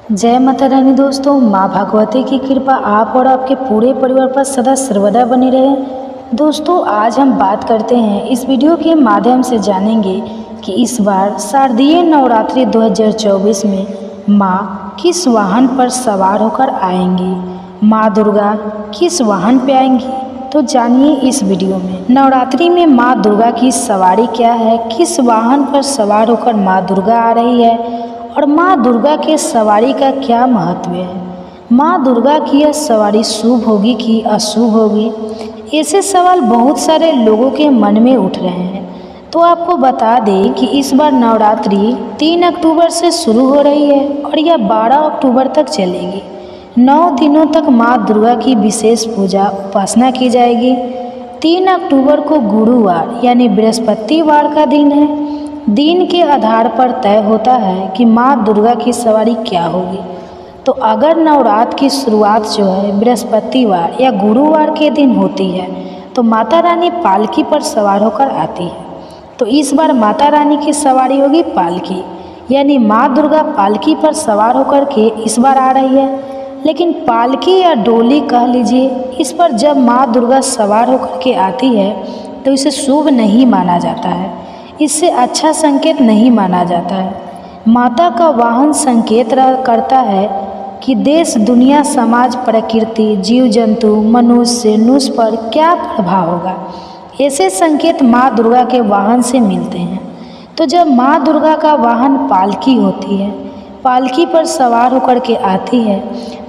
जय माता रानी। दोस्तों, माँ भगवती की कृपा आप और आपके पूरे परिवार पर सदा सर्वदा बनी रहे। दोस्तों, आज हम बात करते हैं, इस वीडियो के माध्यम से जानेंगे कि इस बार शारदीय नवरात्रि 2024 में माँ किस वाहन पर सवार होकर आएंगी, माँ दुर्गा किस वाहन पे आएंगी, तो जानिए इस वीडियो में। नवरात्रि में माँ दुर्गा की सवारी क्या है, किस वाहन पर सवार होकर माँ दुर्गा आ रही है और माँ दुर्गा के सवारी का क्या महत्व है। माँ दुर्गा की यह सवारी शुभ होगी कि अशुभ होगी, ऐसे सवाल बहुत सारे लोगों के मन में उठ रहे हैं। तो आपको बता दें कि इस बार नवरात्रि 3 अक्टूबर से शुरू हो रही है और यह 12 अक्टूबर तक चलेगी। 9 दिनों तक माँ दुर्गा की विशेष पूजा उपासना की जाएगी। 3 अक्टूबर को गुरुवार यानी बृहस्पतिवार का दिन है। दिन के आधार पर तय होता है कि माँ दुर्गा की सवारी क्या होगी। तो अगर नवरात्र की शुरुआत जो है बृहस्पतिवार या गुरुवार के दिन होती है तो माता रानी पालकी पर सवार होकर आती है। तो इस बार माता रानी की सवारी होगी पालकी, यानी माँ दुर्गा पालकी पर सवार होकर के इस बार आ रही है। लेकिन पालकी या डोली कह लीजिए, इस पर जब माँ दुर्गा सवार होकर के आती है तो इसे शुभ नहीं माना जाता है, इससे अच्छा संकेत नहीं माना जाता है। माता का वाहन संकेत करता है कि देश, दुनिया, समाज, प्रकृति, जीव जंतु, मनुष्य, नुष्य पर क्या प्रभाव होगा। ऐसे संकेत माँ दुर्गा के वाहन से मिलते हैं। तो जब माँ दुर्गा का वाहन पालकी होती है, पालकी पर सवार होकर के आती है,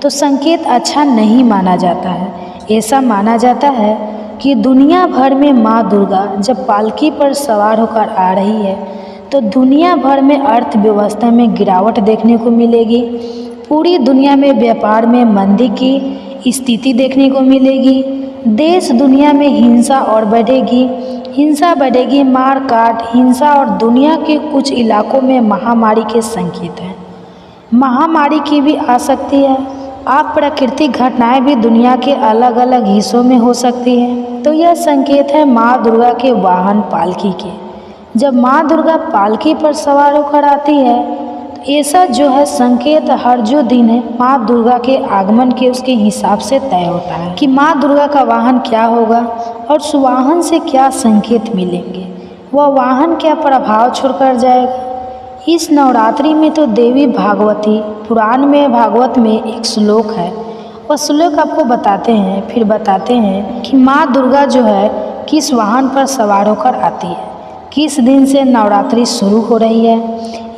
तो संकेत अच्छा नहीं माना जाता है। ऐसा माना जाता है कि दुनिया भर में माँ दुर्गा जब पालकी पर सवार होकर आ रही है तो दुनिया भर में अर्थव्यवस्था में गिरावट देखने को मिलेगी। पूरी दुनिया में व्यापार में मंदी की स्थिति देखने को मिलेगी। देश दुनिया में हिंसा और बढ़ेगी, मार काट, हिंसा और दुनिया के कुछ इलाकों में महामारी के संकेत हैं। महामारी की भी आ सकती है। प्राकृतिक घटनाएं भी दुनिया के अलग अलग हिस्सों में हो सकती हैं। तो यह संकेत है माँ दुर्गा के वाहन पालकी के। जब माँ दुर्गा पालकी पर सवार होकर आती है तो ऐसा जो है संकेत हर जो दिन है माँ दुर्गा के आगमन के उसके हिसाब से तय होता है कि माँ दुर्गा का वाहन क्या होगा और उस वाहन से क्या संकेत मिलेंगे, वह वाहन क्या प्रभाव छोड़कर जाएगा। इस नवरात्रि में तो देवी भागवती पुराण में, भागवत में एक श्लोक है, वह श्लोक आपको बताते हैं कि माँ दुर्गा जो है किस वाहन पर सवार होकर आती है, किस दिन से नवरात्रि शुरू हो रही है,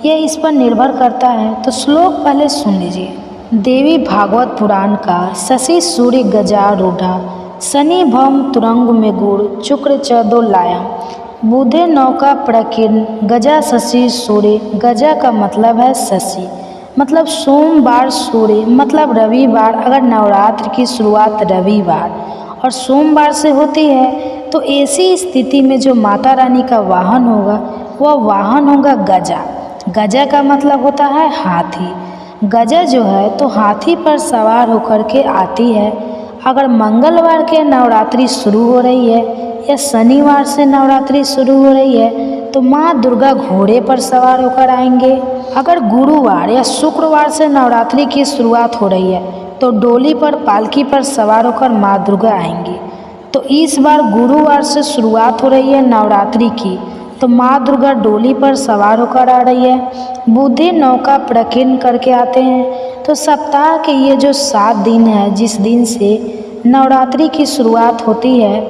यह इस पर निर्भर करता है। तो श्लोक पहले सुन लीजिए। देवी भागवत पुराण का शशि सूर्य गजारूढ़ा, शनि भम तुरंग में गुड़, शुक्र चौदो लाया, बुधे नौका प्रकीर्ण, गजा शशि सूर्य। गजा का मतलब है शशि, मतलब सोमवार, सूर्य मतलब रविवार। अगर नवरात्र की शुरुआत रविवार और सोमवार से होती है तो ऐसी स्थिति में जो माता रानी का वाहन होगा वह वाहन होगा गजा। गजा का मतलब होता है हाथी। गजा जो है तो हाथी पर सवार होकर के आती है। अगर मंगलवार के नवरात्रि शुरू हो रही है या शनिवार से नवरात्रि शुरू हो रही है तो माँ दुर्गा घोड़े पर सवार होकर आएंगे। अगर गुरुवार या शुक्रवार से नवरात्रि की शुरुआत हो रही है तो डोली पर, पालकी पर सवार होकर माँ दुर्गा आएंगी। तो इस बार गुरुवार से शुरुआत हो रही है नवरात्रि की, तो माँ दुर्गा डोली पर सवार होकर आ रही है। बुधे नौका प्रकीर्ण करके आते हैं। तो सप्ताह के ये जो 7 दिन है, जिस दिन से नवरात्रि की शुरुआत होती है,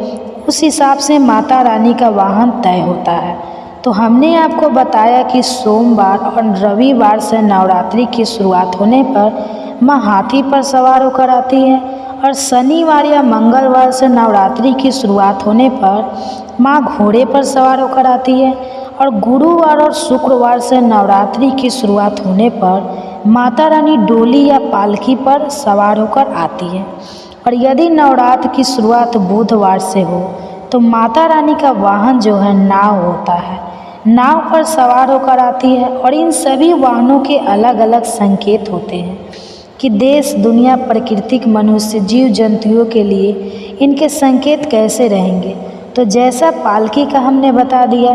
उस हिसाब से माता रानी का वाहन तय होता है। तो हमने आपको बताया कि सोमवार और रविवार से नवरात्रि की शुरुआत होने पर माँ हाथी पर सवार होकर आती है और शनिवार या मंगलवार से नवरात्रि की शुरुआत होने पर माँ घोड़े पर सवार होकर आती है और गुरुवार और शुक्रवार से नवरात्रि की शुरुआत होने पर माता रानी डोली या पालकी पर सवार होकर आती है। और यदि नवरात्र की शुरुआत बुधवार से हो तो माता रानी का वाहन जो है नाव होता है, नाव पर सवार होकर आती है। और इन सभी वाहनों के अलग अलग संकेत होते हैं कि देश, दुनिया, प्राकृतिक, मनुष्य, जीव जंतुओं के लिए इनके संकेत कैसे रहेंगे। तो जैसा पालकी का हमने बता दिया,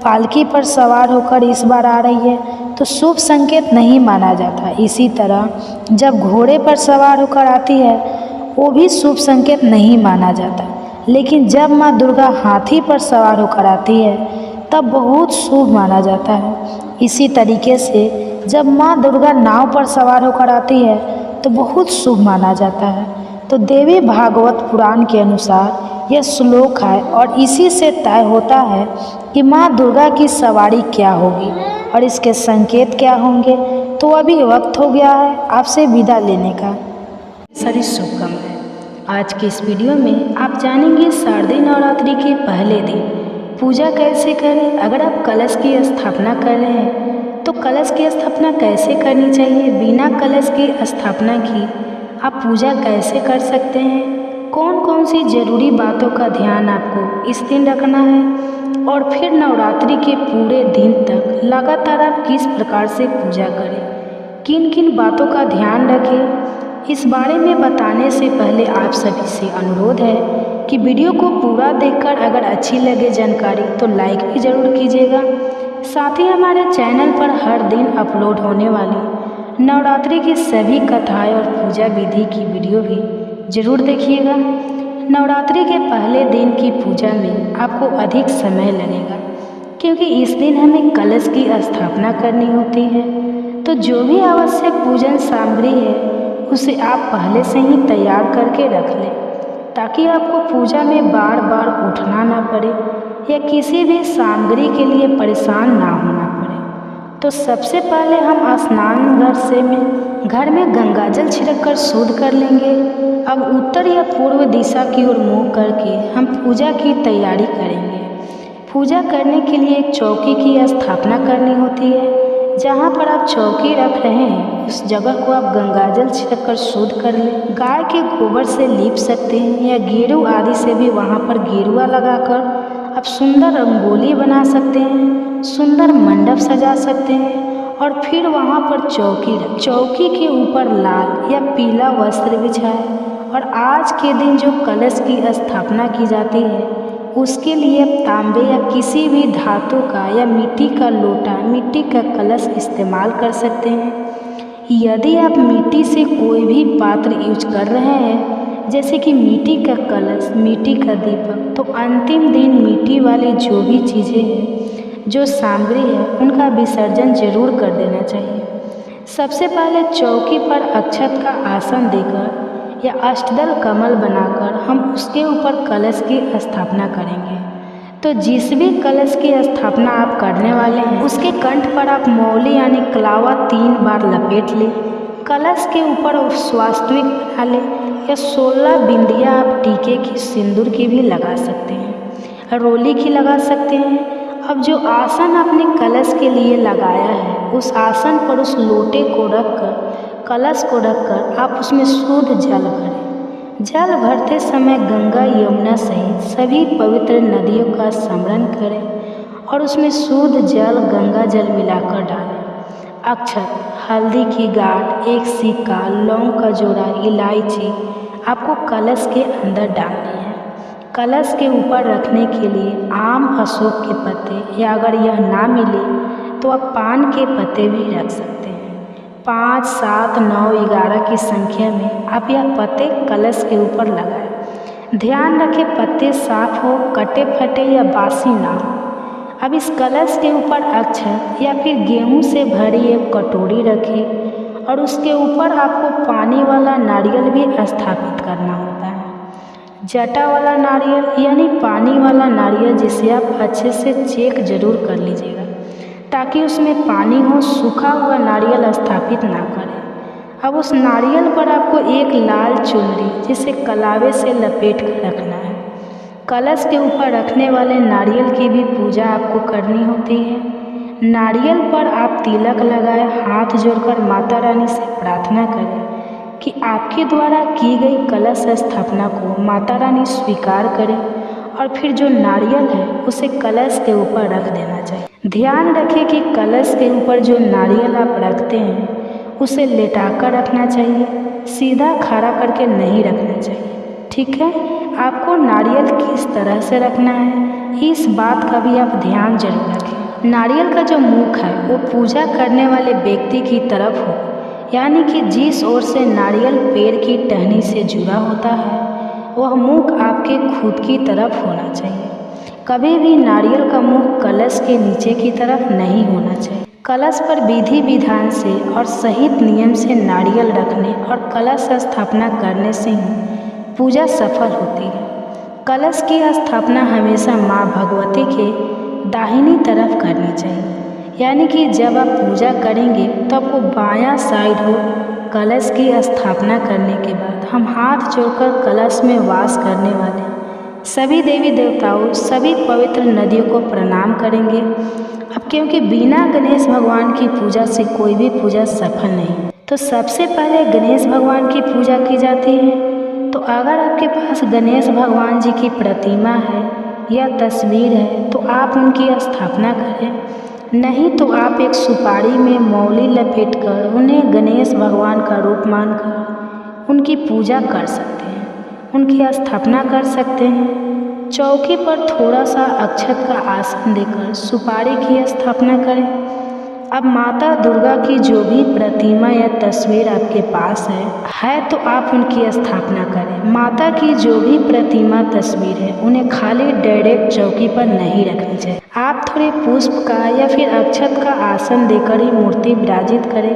पालकी पर सवार होकर इस बार आ रही है तो शुभ संकेत नहीं माना जाता। इसी तरह जब घोड़े पर सवार होकर आती है वो भी शुभ संकेत नहीं माना जाता। लेकिन जब माँ दुर्गा हाथी पर सवार होकर आती है तब बहुत शुभ माना जाता है। इसी तरीके से जब माँ दुर्गा नाव पर सवार होकर आती है तो बहुत शुभ माना जाता है। तो देवी भागवत पुराण के अनुसार यह श्लोक है और इसी से तय होता है कि माँ दुर्गा की सवारी क्या होगी और इसके संकेत क्या होंगे। तो अभी वक्त हो गया है आपसे विदा लेने का। सारी शुभकामनाएं। आज की इस वीडियो में आप जानेंगे शारदीय नवरात्रि के पहले दिन पूजा कैसे करें। अगर आप कलश की स्थापना कर रहे हैं तो कलश की स्थापना कैसे करनी चाहिए, बिना कलश की स्थापना की आप पूजा कैसे कर सकते हैं, कौन कौन सी ज़रूरी बातों का ध्यान आपको इस दिन रखना है, और फिर नवरात्रि के पूरे दिन तक लगातार आप किस प्रकार से पूजा करें, किन किन बातों का ध्यान रखें। इस बारे में बताने से पहले आप सभी से अनुरोध है कि वीडियो को पूरा देखकर अगर अच्छी लगे जानकारी तो लाइक भी ज़रूर कीजिएगा। साथ ही हमारे चैनल पर हर दिन अपलोड होने वाली नवरात्रि की सभी कथाएं और पूजा विधि की वीडियो भी ज़रूर देखिएगा। नवरात्रि के पहले दिन की पूजा में आपको अधिक समय लगेगा क्योंकि इस दिन हमें कलश की स्थापना करनी होती है। तो जो भी आवश्यक पूजन सामग्री है उसे आप पहले से ही तैयार करके रख लें ताकि आपको पूजा में बार बार उठना ना पड़े या किसी भी सामग्री के लिए परेशान ना होना पड़े। तो सबसे पहले हम स्नान घर में गंगा जल छिड़क कर शुद्ध कर लेंगे। अब उत्तर या पूर्व दिशा की ओर मुँह करके हम पूजा की तैयारी करेंगे। पूजा करने के लिए एक चौकी की स्थापना करनी होती है। जहाँ पर आप चौकी रख रहे हैं उस जगह को आप गंगाजल छिड़क कर शुद्ध कर लें। गाय के गोबर से लीप सकते हैं या गेरू आदि से भी वहाँ पर गेरुआ लगाकर आप सुंदर रंगोली बना सकते हैं, सुंदर मंडप सजा सकते हैं और फिर वहाँ पर चौकी के ऊपर लाल या पीला वस्त्र बिछाएं। और आज के दिन जो कलश की स्थापना की जाती है उसके लिए तांबे या किसी भी धातु का या मिट्टी का लोटा, मिट्टी का कलश इस्तेमाल कर सकते हैं। यदि आप मिट्टी से कोई भी पात्र यूज कर रहे हैं जैसे कि मिट्टी का कलश, मिट्टी का दीपक, तो अंतिम दिन मिट्टी वाली जो भी चीज़ें हैं, जो सामग्री है, उनका विसर्जन जरूर कर देना चाहिए। सबसे पहले चौकी पर अक्षत का आसन देकर या अष्टदल कमल बनाकर हम उसके ऊपर कलश की स्थापना करेंगे। तो जिस भी कलश की स्थापना आप करने वाले हैं उसके कंठ पर आप मौली यानी कलावा 3 बार लपेट लें। कलश के ऊपर स्वास्तिक बना लें या 16 बिंदियाँ आप टीके की, सिंदूर की भी लगा सकते हैं, रोली की लगा सकते हैं। अब जो आसन आपने कलश के लिए लगाया है उस आसन पर उस लोटे को रखकर, कलश को रखकर आप उसमें शुद्ध जल भरें। जल भरते समय गंगा, यमुना सहित सभी पवित्र नदियों का स्मरण करें और उसमें शुद्ध जल, गंगा जल मिलाकर डालें। अक्षत, हल्दी की गांठ, एक सिक्का, लौंग का जोड़ा, इलायची आपको कलश के अंदर डालनी है। कलश के ऊपर रखने के लिए आम, अशोक के पत्ते या अगर यह ना मिले तो आप पान के पत्ते भी रख सकते हैं। 5, 7, 9, 11 की संख्या में आप यह पत्ते कलश के ऊपर लगाएं। ध्यान रखें पत्ते साफ हो, कटे फटे या बासी ना हो। अब इस कलश के ऊपर अक्षत या फिर गेहूं से भरी एक कटोरी रखें और उसके ऊपर आपको पानी वाला नारियल भी स्थापित करना होता है। जटा वाला नारियल यानी पानी वाला नारियल जिसे आप अच्छे से चेक जरूर कर लीजिएगा ताकि उसमें पानी हो, सूखा हुआ नारियल स्थापित ना करें। अब उस नारियल पर आपको एक लाल चुनरी जिसे कलावे से लपेट कर रखना है। कलश के ऊपर रखने वाले नारियल की भी पूजा आपको करनी होती है। नारियल पर आप तिलक लगाएं, हाथ जोड़कर माता रानी से प्रार्थना करें कि आपके द्वारा की गई कलश स्थापना को माता रानी स्वीकार करें और फिर जो नारियल है उसे कलश के ऊपर रख देना चाहिए। ध्यान रखें कि कलश के ऊपर जो नारियल आप रखते हैं उसे लेटाकर रखना चाहिए, सीधा खड़ा करके नहीं रखना चाहिए। ठीक है, आपको नारियल किस तरह से रखना है इस बात का भी आप ध्यान जरूर रखें। नारियल का जो मुख है वो पूजा करने वाले व्यक्ति की तरफ हो, यानी कि जिस ओर से नारियल पेड़ की टहनी से जुड़ा होता है वह मुख आपके खुद की तरफ होना चाहिए। कभी भी नारियल का मुख कलश के नीचे की तरफ नहीं होना चाहिए। कलश पर विधि विधान से और सहित नियम से नारियल रखने और कलश स्थापना करने से ही पूजा सफल होती है। कलश की स्थापना हमेशा माँ भगवती के दाहिनी तरफ करनी चाहिए, यानी कि जब आप पूजा करेंगे तो आपको बायां साइड हो। कलश की स्थापना करने के बाद हम हाथ जोड़कर कलश में वास करने वाले सभी देवी देवताओं, सभी पवित्र नदियों को प्रणाम करेंगे। अब क्योंकि बिना गणेश भगवान की पूजा से कोई भी पूजा सफल नहीं, तो सबसे पहले गणेश भगवान की पूजा की जाती है। तो अगर आपके पास गणेश भगवान जी की प्रतिमा है या तस्वीर है तो आप उनकी स्थापना करें, नहीं तो आप एक सुपारी में मौली लपेटकर उन्हें गणेश भगवान का रूप मानकर उनकी पूजा कर सकते हैं, उनकी स्थापना कर सकते हैं। चौकी पर थोड़ा सा अक्षत का आसन देकर सुपारी की स्थापना करें। अब माता दुर्गा की जो भी प्रतिमा या तस्वीर आपके पास है तो आप उनकी स्थापना करें। माता की जो भी प्रतिमा तस्वीर है उन्हें खाली डायरेक्ट चौकी पर नहीं रखनी चाहिए। आप थोड़े पुष्प का या फिर अक्षत का आसन देकर ही मूर्ति विराजित करें।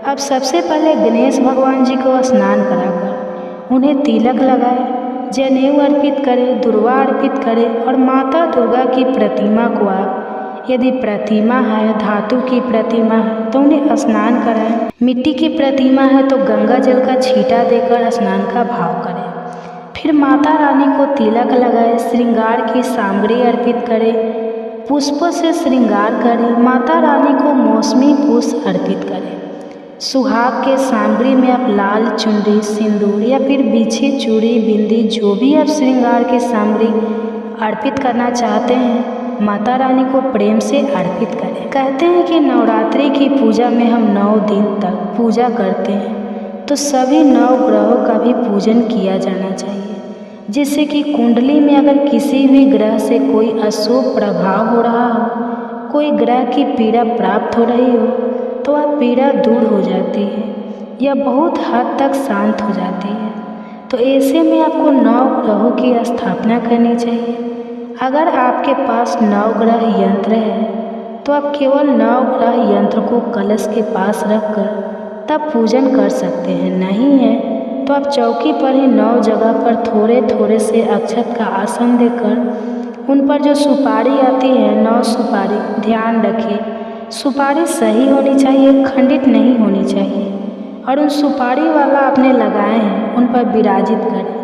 अब सबसे पहले गणेश भगवान जी को स्नान कराकर उन्हें तिलक लगाएं, जनेऊ अर्पित करें, दुर्वा अर्पित करें और माता दुर्गा की प्रतिमा को आप, यदि प्रतिमा है धातु की प्रतिमा है तो उन्हें स्नान कराएं। मिट्टी की प्रतिमा है तो गंगा जल का छींटा देकर स्नान का भाव करें। फिर माता रानी को तिलक लगाएं, श्रृंगार की सामग्री अर्पित करें, पुष्पों से श्रृंगार करें। माता रानी को मौसमी पुष्प अर्पित करें। सुहाग के सामग्री में आप लाल चुनरी, सिंदूर या फिर बिछी चूड़ी, बिंदी, जो भी आप श्रृंगार की सामग्री अर्पित करना चाहते हैं माता रानी को प्रेम से अर्पित करें। कहते हैं कि नवरात्रि की पूजा में हम 9 दिन तक पूजा करते हैं, तो सभी 9 ग्रहों का भी पूजन किया जाना चाहिए, जिससे कि कुंडली में अगर किसी भी ग्रह से कोई अशुभ प्रभाव हो रहा हो, कोई ग्रह की पीड़ा प्राप्त हो रही हो, तो वह पीड़ा दूर हो जाती है या बहुत हद तक शांत हो जाती है। तो ऐसे में आपको 9 ग्रहों की स्थापना करनी चाहिए। अगर आपके पास 9 ग्रह यंत्र है तो आप केवल 9 ग्रह यंत्र को कलश के पास रखकर तब पूजन कर सकते हैं। नहीं है तो आप चौकी पर ही 9 जगह पर थोड़े थोड़े से अक्षत का आसन देकर उन पर जो सुपारी आती है 9 सुपारी, ध्यान रखिए सुपारी सही होनी चाहिए, खंडित नहीं होनी चाहिए, और उन सुपारी वाला आपने लगाए हैं उन पर विराजित करें।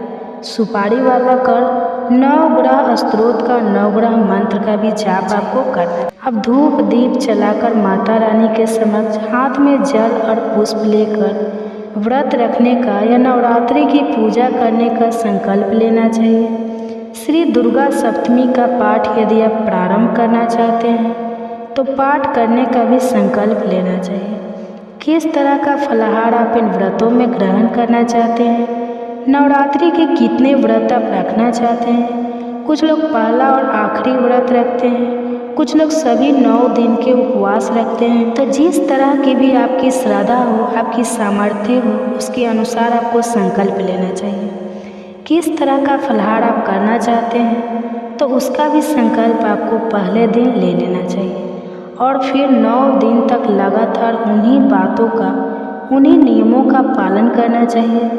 सुपारी वाला कर 9 ग्रह स्त्रोत का 9 ग्रह मंत्र का भी जाप आपको करना है। अब धूप दीप जलाकर माता रानी के समक्ष हाथ में जल और पुष्प लेकर व्रत रखने का या नवरात्रि की पूजा करने का संकल्प लेना चाहिए। श्री दुर्गा सप्तमी का पाठ यदि आप प्रारंभ करना चाहते हैं तो पाठ करने का भी संकल्प लेना चाहिए। किस तरह का फलाहार आप इन व्रतों में ग्रहण करना चाहते हैं, नवरात्रि के कितने व्रत आप रखना चाहते हैं। कुछ लोग पहला और आखिरी व्रत रखते हैं, कुछ लोग सभी 9 दिन के उपवास रखते हैं। तो जिस तरह की भी आपकी श्रद्धा हो, आपकी सामर्थ्य हो, उसके अनुसार आपको संकल्प लेना चाहिए। किस तरह का फलाहार आप करना चाहते हैं तो उसका भी संकल्प आपको पहले दिन ले लेना चाहिए और फिर 9 दिन तक लगातार उन्हीं बातों का, उन्हीं नियमों का पालन करना चाहिए।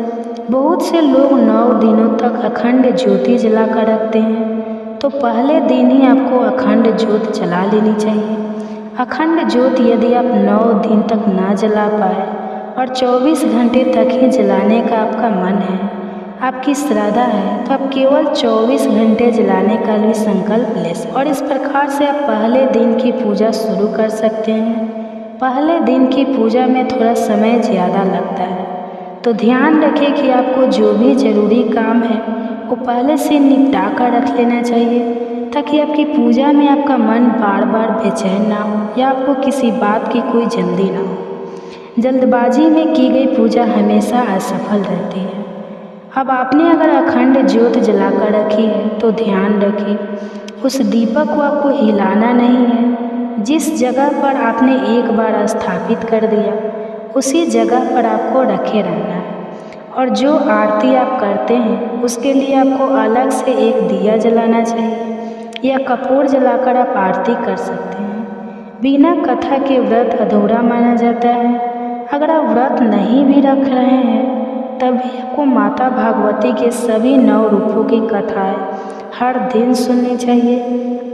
बहुत से लोग 9 दिनों तक अखंड ज्योति जलाकर रखते हैं, तो पहले दिन ही आपको अखंड ज्योत जला लेनी चाहिए। अखंड ज्योत यदि आप 9 दिन तक ना जला पाए और 24 घंटे तक ही जलाने का आपका मन है, आपकी श्रद्धा है, तो आप केवल 24 घंटे जलाने का भी संकल्प ले सकते हैं। और इस प्रकार से आप पहले दिन की पूजा शुरू कर सकते हैं। पहले दिन की पूजा में थोड़ा समय ज़्यादा लगता है, तो ध्यान रखें कि आपको जो भी ज़रूरी काम है वो पहले से निपटा कर रख लेना चाहिए, ताकि आपकी पूजा में आपका मन बार बार बेचैन ना हो या आपको किसी बात की कोई जल्दी ना हो। जल्दबाजी में की गई पूजा हमेशा असफल रहती है। अब आपने अगर अखंड ज्योत जलाकर रखी है तो ध्यान रखें उस दीपक को आपको हिलाना नहीं है, जिस जगह पर आपने एक बार स्थापित कर दिया उसी जगह पर आपको रखे रहना है। और जो आरती आप करते हैं उसके लिए आपको अलग से एक दिया जलाना चाहिए या कपूर जलाकर आप आरती कर सकते हैं। बिना कथा के व्रत अधूरा माना जाता है। अगर आप व्रत नहीं भी रख रहे हैं तब भी आपको माता भागवती के सभी 9 रूपों की कथाएं हर दिन सुननी चाहिए।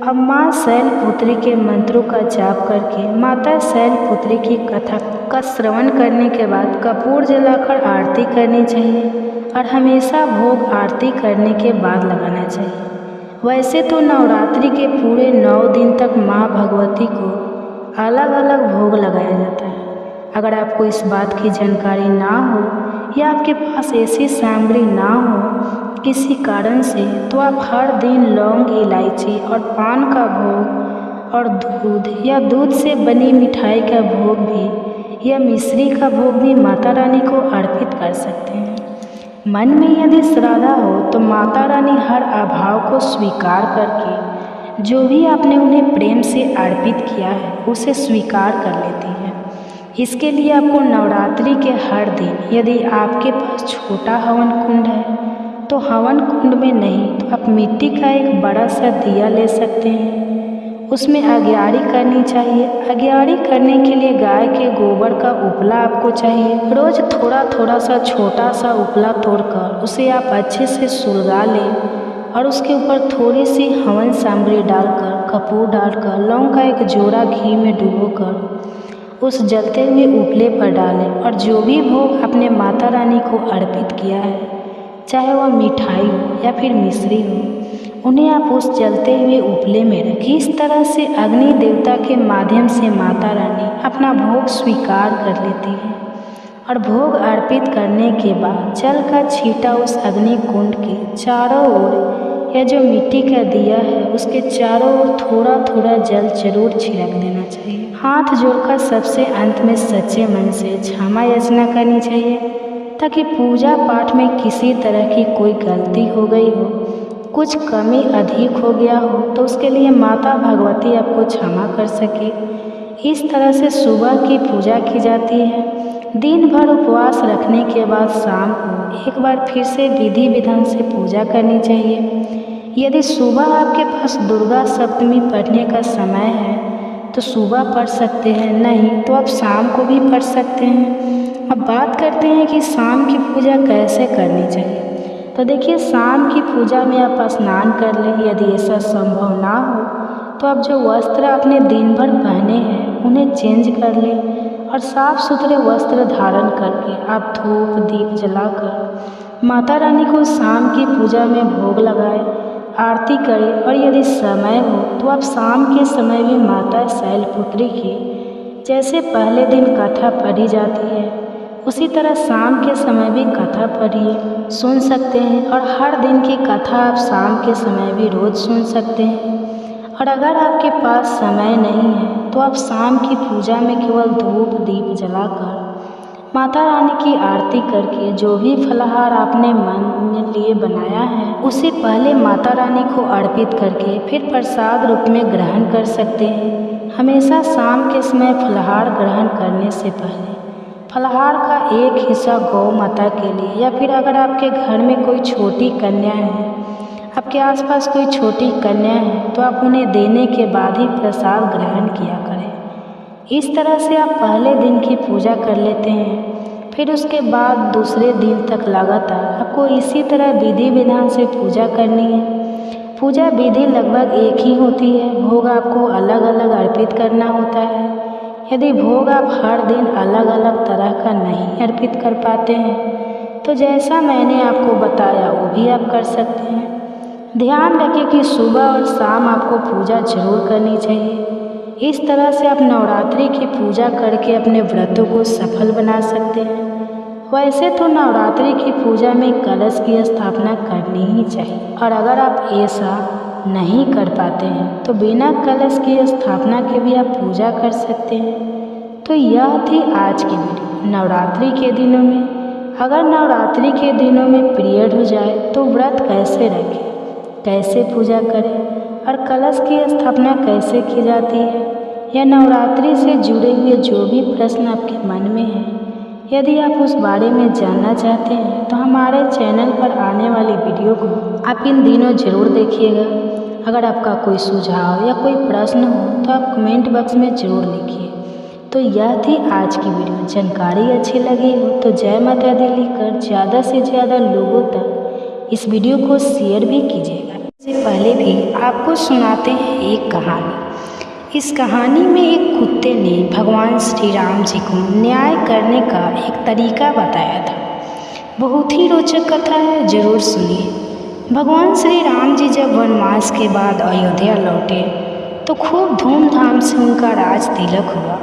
अब माँ शैलपुत्री के मंत्रों का जाप करके माता शैलपुत्री की कथा का श्रवण करने के बाद कपूर जलाकर आरती करनी चाहिए और हमेशा भोग आरती करने के बाद लगाना चाहिए। वैसे तो नवरात्रि के पूरे 9 दिन तक माँ भगवती को अलग अलग भोग लगाया जाता है। अगर आपको इस बात की जानकारी ना हो या आपके पास ऐसी सामग्री ना हो किसी कारण से, तो आप हर दिन लौंग, इलायची और पान का भोग और दूध या दूध से बनी मिठाई का भोग भी या मिश्री का भोग भी माता रानी को अर्पित कर सकते हैं। मन में यदि श्रद्धा हो तो माता रानी हर अभाव को स्वीकार करके जो भी आपने उन्हें प्रेम से अर्पित किया है उसे स्वीकार कर लेती है। इसके लिए आपको नवरात्रि के हर दिन, यदि आपके पास छोटा हवन कुंड है तो हवन कुंड में नहीं तो आप मिट्टी का एक बड़ा सा दिया ले सकते हैं। उसमें अग्यारी करनी चाहिए। अग्यारी करने के लिए गाय के गोबर का उपला आपको चाहिए। रोज थोड़ा थोड़ा सा छोटा सा उपला तोड़कर उसे आप अच्छे से सुलगा लें और उसके ऊपर थोड़ी सी हवन सामग्री डालकर, कपूर डालकर, लौंग का एक जोड़ा घी में डुबोकर उस जलते हुए उपले पर डालें और जो भी भोग आपने माता रानी को अर्पित किया है, चाहे वह मिठाई हो या फिर मिश्री हो, उन्हें आप उस जलते हुए उपले में रखें। इस तरह से अग्नि देवता के माध्यम से माता रानी अपना भोग स्वीकार कर लेती है और भोग अर्पित करने के बाद जल का छींटा उस अग्नि कुंड के चारों ओर या जो मिट्टी का दिया है उसके चारों ओर थोड़ा थोड़ा जल जरूर छिड़क देना चाहिए। हाथ जोड़कर सबसे अंत में सच्चे मन से क्षमा याचना करनी चाहिए ताकि पूजा पाठ में किसी तरह की कोई गलती हो गई हो, कुछ कमी अधिक हो गया हो तो उसके लिए माता भगवती आपको क्षमा कर सके। इस तरह से सुबह की पूजा की जाती है। दिन भर उपवास रखने के बाद शाम को एक बार फिर से विधि विधान से पूजा करनी चाहिए। यदि सुबह आपके पास दुर्गा सप्तमी पढ़ने का समय है तो सुबह पढ़ सकते हैं, नहीं तो आप शाम को भी पढ़ सकते हैं। अब बात करते हैं कि शाम की पूजा कैसे करनी चाहिए। तो देखिए, शाम की पूजा में आप स्नान कर लें। यदि ऐसा संभव ना हो तो आप जो वस्त्र आपने दिन भर पहने हैं उन्हें चेंज कर लें और साफ सुथरे वस्त्र धारण करके आप धूप दीप जलाकर माता रानी को शाम की पूजा में भोग लगाएं, आरती करें। और यदि समय हो तो आप शाम के समय भी माता शैलपुत्री की जैसे पहले दिन कथा पढ़ी जाती है उसी तरह शाम के समय भी कथा पढ़िए, सुन सकते हैं। और हर दिन की कथा आप शाम के समय भी रोज़ सुन सकते हैं। और अगर आपके पास समय नहीं है तो आप शाम की पूजा में केवल धूप दीप जलाकर माता रानी की आरती करके जो भी फलाहार आपने मन लिए बनाया है उसे पहले माता रानी को अर्पित करके फिर प्रसाद रूप में ग्रहण कर सकते हैं। हमेशा शाम के समय फलाहार ग्रहण करने से पहले फलाहार का एक हिस्सा गौ माता के लिए या फिर अगर आपके घर में कोई छोटी कन्या है, आपके आसपास कोई छोटी कन्या है तो आप उन्हें देने के बाद ही प्रसाद ग्रहण किया करें। इस तरह से आप पहले दिन की पूजा कर लेते हैं। फिर उसके बाद दूसरे दिन तक लगातार आपको इसी तरह विधि विधान से पूजा करनी है। पूजा विधि लगभग एक ही होती है, भोग आपको अलग अलग अर्पित करना होता है। यदि भोग आप हर दिन अलग अलग तरह का नहीं अर्पित कर पाते हैं तो जैसा मैंने आपको बताया वो भी आप कर सकते हैं। ध्यान रखें कि सुबह और शाम आपको पूजा जरूर करनी चाहिए। इस तरह से आप नवरात्रि की पूजा करके अपने व्रतों को सफल बना सकते हैं। वैसे तो नवरात्रि की पूजा में कलश की स्थापना करनी ही चाहिए और अगर आप ऐसा नहीं कर पाते हैं तो बिना कलश की स्थापना के भी आप पूजा कर सकते हैं। तो यह थी आज की वीडियो नवरात्रि के दिनों में। अगर नवरात्रि के दिनों में पीरियड हो जाए तो व्रत कैसे रखें, कैसे पूजा करें और कलश की स्थापना कैसे की जाती है, या नवरात्रि से जुड़े हुए जो भी प्रश्न आपके मन में हैं, यदि आप उस बारे में जानना चाहते हैं तो हमारे चैनल पर आने वाली वीडियो को आप इन दिनों ज़रूर देखिएगा। अगर आपका कोई सुझाव या कोई प्रश्न हो तो आप कमेंट बॉक्स में ज़रूर लिखिए। तो यह थी आज की वीडियो। जानकारी अच्छी लगी हो तो जय माता दी लिखकर ज़्यादा से ज़्यादा लोगों तक इस वीडियो को शेयर भी कीजिएगा। इससे पहले भी आपको सुनाते हैं एक कहानी। इस कहानी में एक कुत्ते ने भगवान श्री राम जी को न्याय करने का एक तरीका बताया था। बहुत ही रोचक कथा है, ज़रूर सुनिए। भगवान श्री राम जी जब वनवास के बाद अयोध्या लौटे तो खूब धूमधाम से उनका राज तिलक हुआ।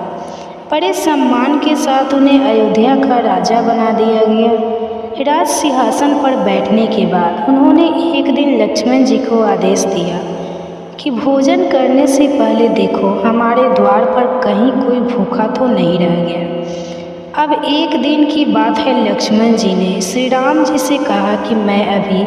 बड़े सम्मान के साथ उन्हें अयोध्या का राजा बना दिया गया। राज सिंहासन पर बैठने के बाद उन्होंने एक दिन लक्ष्मण जी को आदेश दिया कि भोजन करने से पहले देखो हमारे द्वार पर कहीं कोई भूखा तो नहीं रह गया। अब एक दिन की बात है, लक्ष्मण जी ने श्री राम जी से कहा कि मैं अभी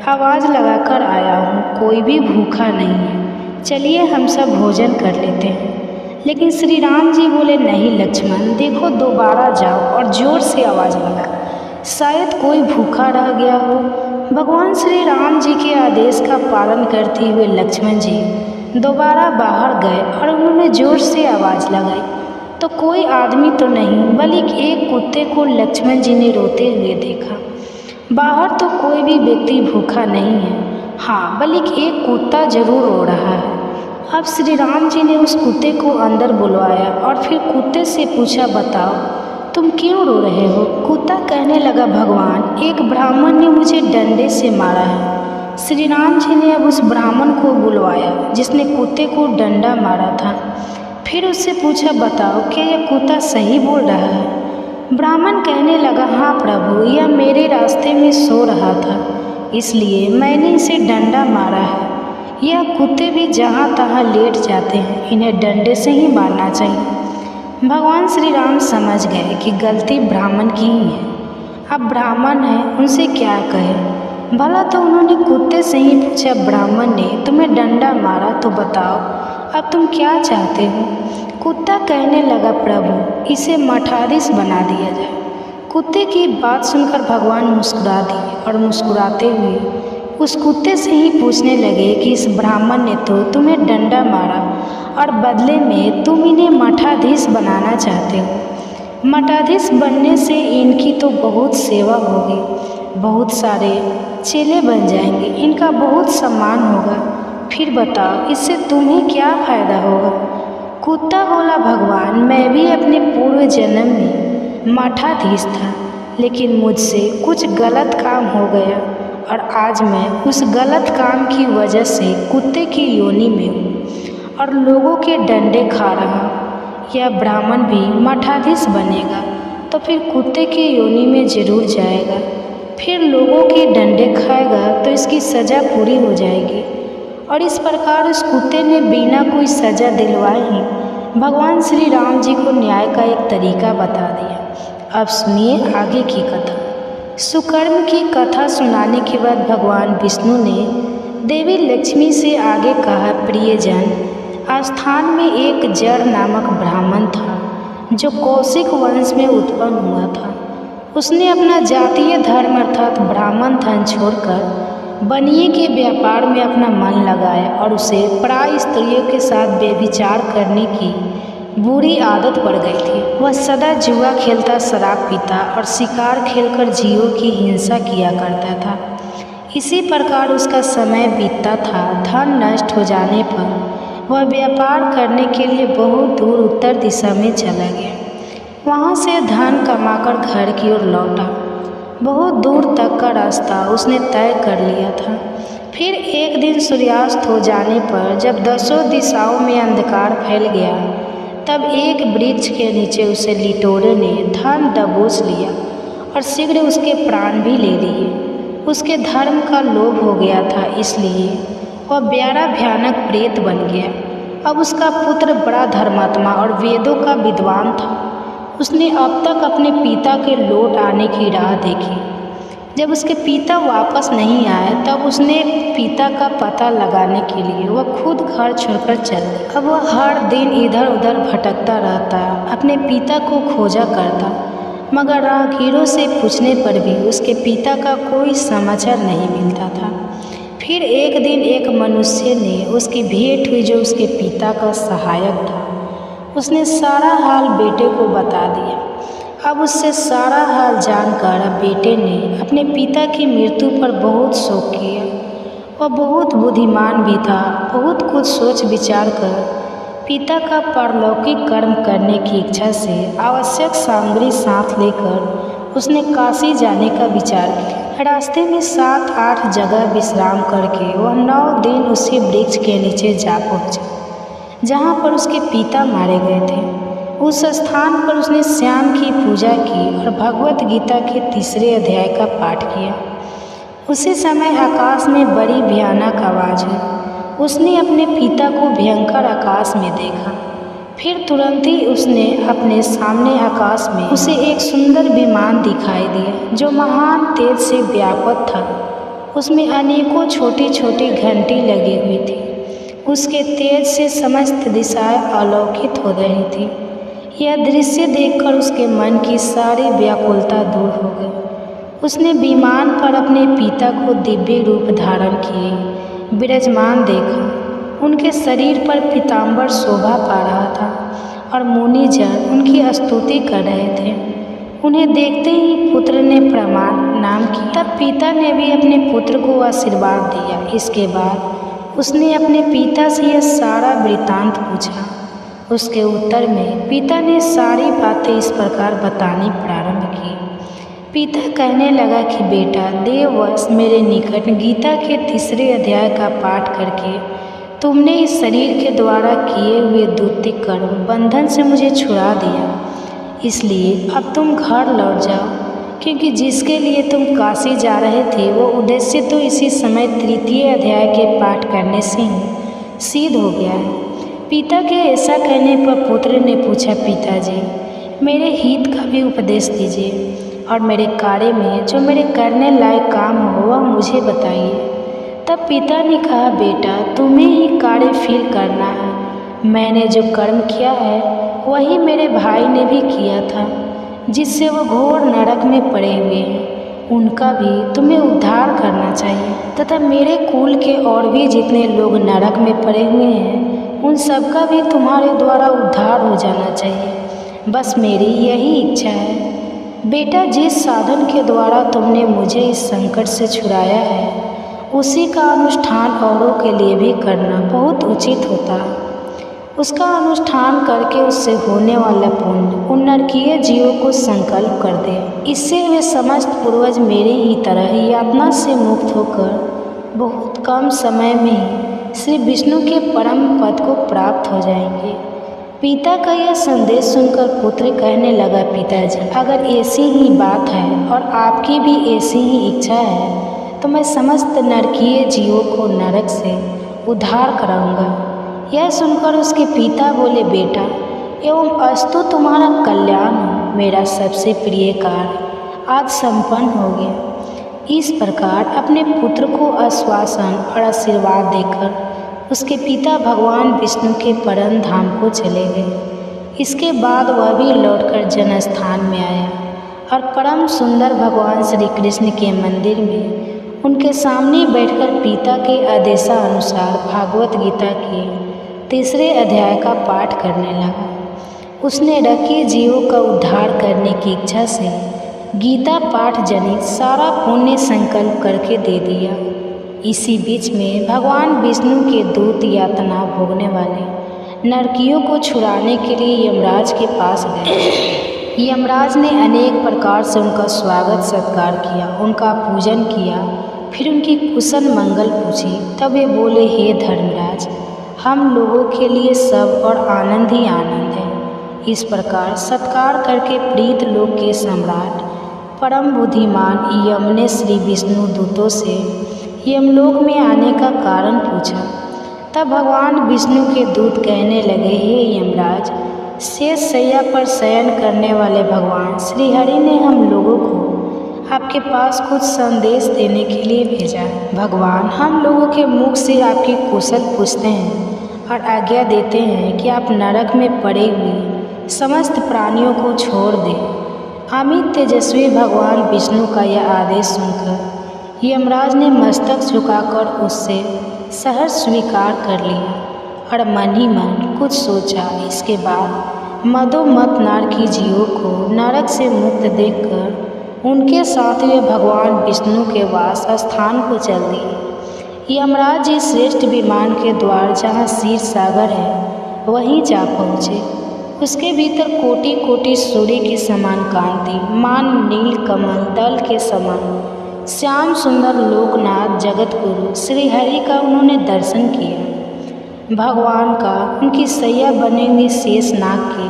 आवाज़ लगाकर आया हूँ, कोई भी भूखा नहीं है, चलिए हम सब भोजन कर लेते हैं। लेकिन श्री राम जी बोले, नहीं लक्ष्मण, देखो दोबारा जाओ और ज़ोर से आवाज़ लगा, शायद कोई भूखा रह गया हो। भगवान श्री राम जी के आदेश का पालन करते हुए लक्ष्मण जी दोबारा बाहर गए और उन्होंने ज़ोर से आवाज़ लगाई तो कोई आदमी तो नहीं बल्कि एक कुत्ते को लक्ष्मण जी ने रोते हुए देखा। बाहर तो कोई भी व्यक्ति भूखा नहीं है, हाँ बल्कि एक कुत्ता जरूर रो रहा है। अब श्री राम जी ने उस कुत्ते को अंदर बुलवाया और फिर कुत्ते से पूछा, बताओ तुम क्यों रो रहे हो? कुत्ता कहने लगा, भगवान, एक ब्राह्मण ने मुझे डंडे से मारा है। श्री राम जी ने अब उस ब्राह्मण को बुलवाया जिसने कुत्ते को डंडा मारा था। फिर उससे पूछा, बताओ क्या यह कुत्ता सही बोल रहा है? ब्राह्मण कहने लगा, हाँ प्रभु, यह मेरे रास्ते में सो रहा था इसलिए मैंने इसे डंडा मारा है। यह कुत्ते भी जहाँ तहाँ लेट जाते हैं, इन्हें डंडे से ही मारना चाहिए। भगवान श्री राम समझ गए कि गलती ब्राह्मण की ही है। अब ब्राह्मण है, उनसे क्या कहे? भला तो उन्होंने कुत्ते से ही पूछा, ब्राह्मण ने तुम्हें डंडा मारा तो बताओ अब तुम क्या चाहते हो? कुत्ता कहने लगा, प्रभु इसे मठाधीश बना दिया जाए। कुत्ते की बात सुनकर भगवान मुस्कुरा दिए और मुस्कुराते हुए उस कुत्ते से ही पूछने लगे कि इस ब्राह्मण ने तो तुम्हें डंडा मारा और बदले में तुम इन्हें मठाधीश बनाना चाहते हो। मठाधीश बनने से इनकी तो बहुत सेवा होगी, बहुत सारे चेले बन जाएंगे, इनका बहुत सम्मान होगा। फिर बताओ इससे तुम्हें क्या फ़ायदा होगा? कुत्ता बोला, भगवान, मैं भी अपने पूर्व जन्म में मठाधीश था, लेकिन मुझसे कुछ गलत काम हो गया और आज मैं उस गलत काम की वजह से कुत्ते की योनि में हूँ और लोगों के डंडे खा रहा हूँ। यह ब्राह्मण भी मठाधीश बनेगा तो फिर कुत्ते की योनि में जरूर जाएगा, फिर लोगों के डंडे खाएगा तो इसकी सज़ा पूरी हो जाएगी। और इस प्रकार उस कुत्ते ने बिना कोई सज़ा दिलवाए ही भगवान श्री राम जी को न्याय का एक तरीका बता दिया। अब सुनिए आगे की कथा। सुकर्म की कथा सुनाने के बाद भगवान विष्णु ने देवी लक्ष्मी से आगे कहा, प्रियजन, आस्थान में एक जड़ नामक ब्राह्मण था जो कौशिक वंश में उत्पन्न हुआ था। उसने अपना जातीय धर्म अर्थात ब्राह्मण धन छोड़कर बनिए के व्यापार में अपना मन लगाया और उसे पराई स्त्रियों के साथ व्यभिचार करने की बुरी आदत पड़ गई थी। वह सदा जुआ खेलता, शराब पीता और शिकार खेलकर जीवों की हिंसा किया करता था। इसी प्रकार उसका समय बीतता था। धन नष्ट हो जाने पर वह व्यापार करने के लिए बहुत दूर उत्तर दिशा में चला गया। वहाँ से धन कमाकर घर की ओर लौटा। बहुत दूर तक का रास्ता उसने तय कर लिया था। फिर एक दिन सूर्यास्त हो जाने पर जब दसों दिशाओं में अंधकार फैल गया, तब एक वृक्ष के नीचे उसे लिटोरे ने धन दबोच लिया और शीघ्र उसके प्राण भी ले लिए। उसके धर्म का लोभ हो गया था, इसलिए वह बड़ा भयानक प्रेत बन गया। अब उसका पुत्र बड़ा धर्मात्मा और वेदों का विद्वान था। उसने अब तक अपने पिता के लौट आने की राह देखी, जब उसके पिता वापस नहीं आए तब उसने पिता का पता लगाने के लिए वह खुद घर छोड़कर चल दी। अब वह हर दिन इधर उधर भटकता रहता, अपने पिता को खोजा करता, मगर राहगीरों से पूछने पर भी उसके पिता का कोई समाचार नहीं मिलता था। फिर एक दिन एक मनुष्य ने उसकी भेंट हुई जो उसके पिता का सहायक था। उसने सारा हाल बेटे को बता दिया। अब उससे सारा हाल जानकर बेटे ने अपने पिता की मृत्यु पर बहुत शोक किया। वह बहुत बुद्धिमान भी था। बहुत कुछ सोच विचार कर पिता का पारलौकिक कर्म करने की इच्छा से आवश्यक सामग्री साथ लेकर उसने काशी जाने का विचार किया। रास्ते में 7-8 जगह विश्राम करके वह 9 दिन उसी वृक्ष के नीचे जा पहुँचा जहाँ पर उसके पिता मारे गए थे। उस स्थान पर उसने श्याम की पूजा की और भगवत गीता के 3 अध्याय का पाठ किया। उसी समय आकाश में बड़ी भयानक आवाज़ हुई। उसने अपने पिता को भयंकर आकाश में देखा। फिर तुरंत ही उसने अपने सामने आकाश में उसे एक सुंदर विमान दिखाई दिया जो महान तेज से व्यापक था। उसमें अनेकों छोटी छोटी घंटी लगी हुई थी। उसके तेज से समस्त दिशाएं आलोकित हो रही थी। यह दृश्य देखकर उसके मन की सारी व्याकुलता दूर हो गई। उसने विमान पर अपने पिता को दिव्य रूप धारण किए विराजमान देखा। उनके शरीर पर पीताम्बर शोभा पा रहा था और मुनिजन उनकी स्तुति कर रहे थे। उन्हें देखते ही पुत्र ने प्रणाम किया। तब पिता ने भी अपने पुत्र को आशीर्वाद दिया। इसके बाद उसने अपने पिता से यह सारा वृत्तांत पूछा। उसके उत्तर में पिता ने सारी बातें इस प्रकार बतानी प्रारंभ की। पिता कहने लगा कि बेटा, देववश मेरे निकट गीता के 3 अध्याय का पाठ करके तुमने इस शरीर के द्वारा किए हुए दैतिक कर्म बंधन से मुझे छुड़ा दिया। इसलिए अब तुम घर लौट जाओ, क्योंकि जिसके लिए तुम काशी जा रहे थे वो उद्देश्य तो इसी समय 3 अध्याय के पाठ करने से ही सिद्ध हो गया है। पिता के ऐसा कहने पर पुत्र ने पूछा, पिताजी, मेरे हित का भी उपदेश दीजिए और मेरे कार्य में जो मेरे करने लायक काम हो वह मुझे बताइए। तब पिता ने कहा, बेटा, तुम्हें ही कार्य फिर करना है। मैंने जो कर्म किया है वही मेरे भाई ने भी किया था, जिससे वो घोर नरक में पड़े हुए हैं। उनका भी तुम्हें उद्धार करना चाहिए तथा मेरे कुल के और भी जितने लोग नरक में पड़े हुए हैं उन सबका भी तुम्हारे द्वारा उद्धार हो जाना चाहिए। बस मेरी यही इच्छा है। बेटा, जिस साधन के द्वारा तुमने मुझे इस संकट से छुड़ाया है उसी का अनुष्ठान औरों के लिए भी करना बहुत उचित होता है। उसका अनुष्ठान करके उससे होने वाला पुण्य उन नरकीय जीवों को संकल्प कर दे। इससे वे समस्त पूर्वज मेरे ही तरह यातना से मुक्त होकर बहुत कम समय में ही श्री विष्णु के परम पद को प्राप्त हो जाएंगे। पिता का यह संदेश सुनकर पुत्र कहने लगा, पिताजी, अगर ऐसी ही बात है और आपकी भी ऐसी ही इच्छा है तो मैं समस्त नरकीय जीवों को नरक से उद्धार कराऊंगा। यह सुनकर उसके पिता बोले, बेटा, एवं अस्तु तुम्हारा कल्याण हो। मेरा सबसे प्रिय कार्य आज संपन्न हो गया। इस प्रकार अपने पुत्र को आश्वासन और आशीर्वाद देकर उसके पिता भगवान विष्णु के परम धाम को चले गए। इसके बाद वह भी लौटकर जनस्थान में आया और परम सुंदर भगवान श्री कृष्ण के मंदिर में उनके सामने बैठकर पिता के आदेशानुसार भागवत गीता के 3 अध्याय का पाठ करने लगा। उसने रकीय जीवों का उद्धार करने की इच्छा से गीता पाठ जनित सारा पुण्य संकल्प करके दे दिया। इसी बीच में भगवान विष्णु के दूत यातना भोगने वाले नरकियों को छुड़ाने के लिए यमराज के पास गए। यमराज ने अनेक प्रकार से उनका स्वागत सत्कार किया, उनका पूजन किया, फिर उनकी कुशल मंगल पूछी। तब वे बोले, हे धर्मराज, हम लोगों के लिए सब और आनंद ही आनंद है। इस प्रकार सत्कार करके प्रीत लोक के सम्राट परम बुद्धिमान यम ने श्री विष्णु दूतों से यमलोक में आने का कारण पूछा। तब भगवान विष्णु के दूत कहने लगे, हे यमराज, शेष शैया पर शयन करने वाले भगवान श्री हरि ने हम लोगों को आपके पास कुछ संदेश देने के लिए भेजा है। भगवान हम लोगों के मुख से आपकी कुशल पूछते हैं और आज्ञा देते हैं कि आप नरक में पड़े हुए समस्त प्राणियों को छोड़ दें। अमित तेजस्वी भगवान विष्णु का यह आदेश सुनकर यमराज ने मस्तक झुकाकर उससे सहर्ष स्वीकार कर लिया और मन ही मन कुछ सोचा। इसके बाद मदोमत नारकी जीवों को नरक से मुक्त देखकर उनके साथ वे भगवान विष्णु के वास स्थान को चल दिए। यमराज जी श्रेष्ठ विमान के द्वार जहाँ क्षीर सागर है वहीं जा पहुँचे। उसके भीतर कोटि कोटि सूर्य के समान कांति, मान नील कमल दल के समान श्याम सुंदर लोकनाथ जगत गुरु श्री हरि का उन्होंने दर्शन किया। भगवान का उनकी सैया बने हुए शेष नाग के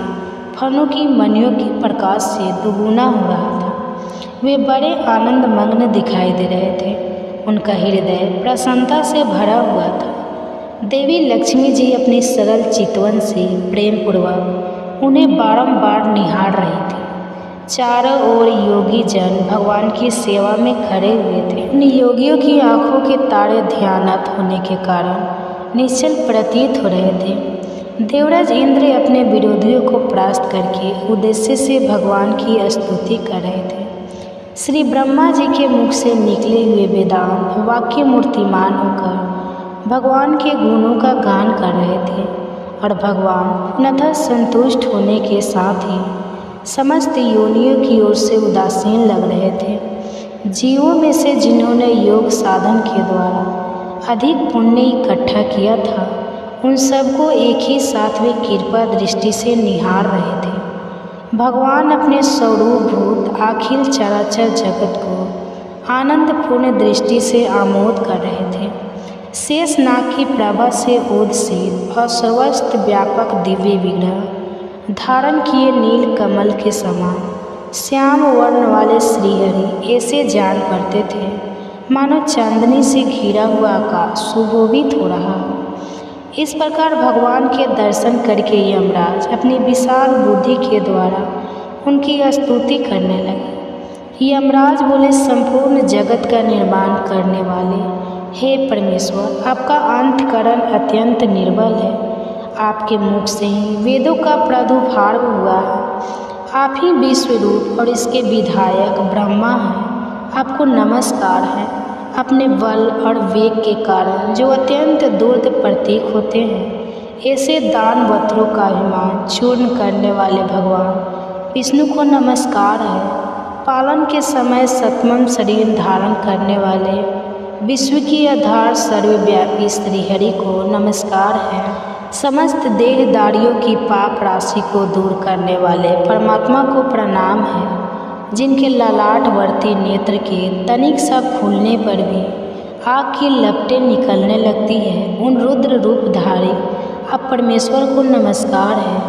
फनों की मणियों के प्रकाश से दुगुना हो रहा था। वे बड़े आनंद मग्न दिखाई दे रहे थे। उनका हृदय प्रसन्नता से भरा हुआ था। देवी लक्ष्मी जी अपनी सरल चितवन से प्रेम पूर्वक उन्हें बारंबार निहार रही थी। चारों ओर योगी जन भगवान की सेवा में खड़े हुए थे। उन योगियों की आंखों के तारे ध्यानत होने के कारण निश्चल प्रतीत हो रहे थे। देवराज इंद्र अपने विरोधियों को परास्त करके उद्देश्य से भगवान की स्तुति कर रहे थे। श्री ब्रह्मा जी के मुख से निकले हुए वेदांत वाक्य मूर्तिमान होकर भगवान के गुणों का गान कर रहे थे और भगवान पूर्णतः संतुष्ट होने के साथ ही समस्त योनियों की ओर से उदासीन लग रहे थे। जीवों में से जिन्होंने योग साधन के द्वारा अधिक पुण्य इकट्ठा किया था उन सबको एक ही साथ वे कृपा दृष्टि से निहार रहे थे। भगवान अपने स्वरूपभूत अखिल चराचर जगत को आनंदपूर्ण दृष्टि से आमोद कर रहे थे। शेष नाग की प्रभा से ओदशीत और सर्वस्त व्यापक दिव्य विग्रह धारण किए नील कमल के समान श्याम वर्ण वाले श्रीहरि ऐसे जान पड़ते थे मानो चांदनी से घिरा हुआ आकाश सुशोभित हो रहा। इस प्रकार भगवान के दर्शन करके यमराज अपनी विशाल बुद्धि के द्वारा उनकी स्तुति करने लगे। यमराज बोले, संपूर्ण जगत का निर्माण करने वाले हे परमेश्वर, आपका अंतकरण अत्यंत निर्बल है। आपके मुख से ही वेदों का प्रादुर्भाव हुआ है। आप ही विश्व रूप और इसके विधायक ब्रह्मा हैं। आपको नमस्कार है। अपने बल और वेग के कारण जो अत्यंत दुर्द प्रतीक होते हैं, ऐसे दानवत्रों का अभिमान चूर्ण करने वाले भगवान विष्णु को नमस्कार है। पालन के समय सतमम शरीर धारण करने वाले विश्व की आधार सर्वव्यापी श्रीहरि को नमस्कार है। समस्त देहदारियों की पाप राशि को दूर करने वाले परमात्मा को प्रणाम है। जिनके ललाटवर्ती नेत्र के तनिक सा खुलने पर भी आग की लपटें निकलने लगती है, उन रुद्र रूपधारी आप परमेश्वर को नमस्कार है।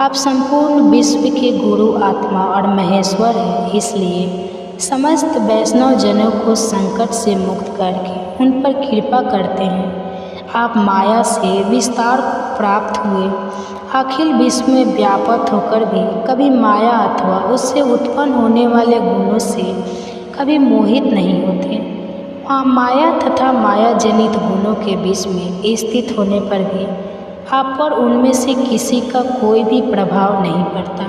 आप संपूर्ण विश्व के गुरु आत्मा और महेश्वर हैं। इसलिए समस्त वैष्णव जनों को संकट से मुक्त करके उन पर कृपा करते हैं। आप माया से विस्तार को प्राप्त हुए अखिल विश्व में व्यापक होकर भी कभी माया अथवा उससे उत्पन्न होने वाले गुणों से कभी मोहित नहीं होते। माया तथा माया जनित गुणों के बीच में स्थित होने पर भी आप पर उनमें से किसी का कोई भी प्रभाव नहीं पड़ता।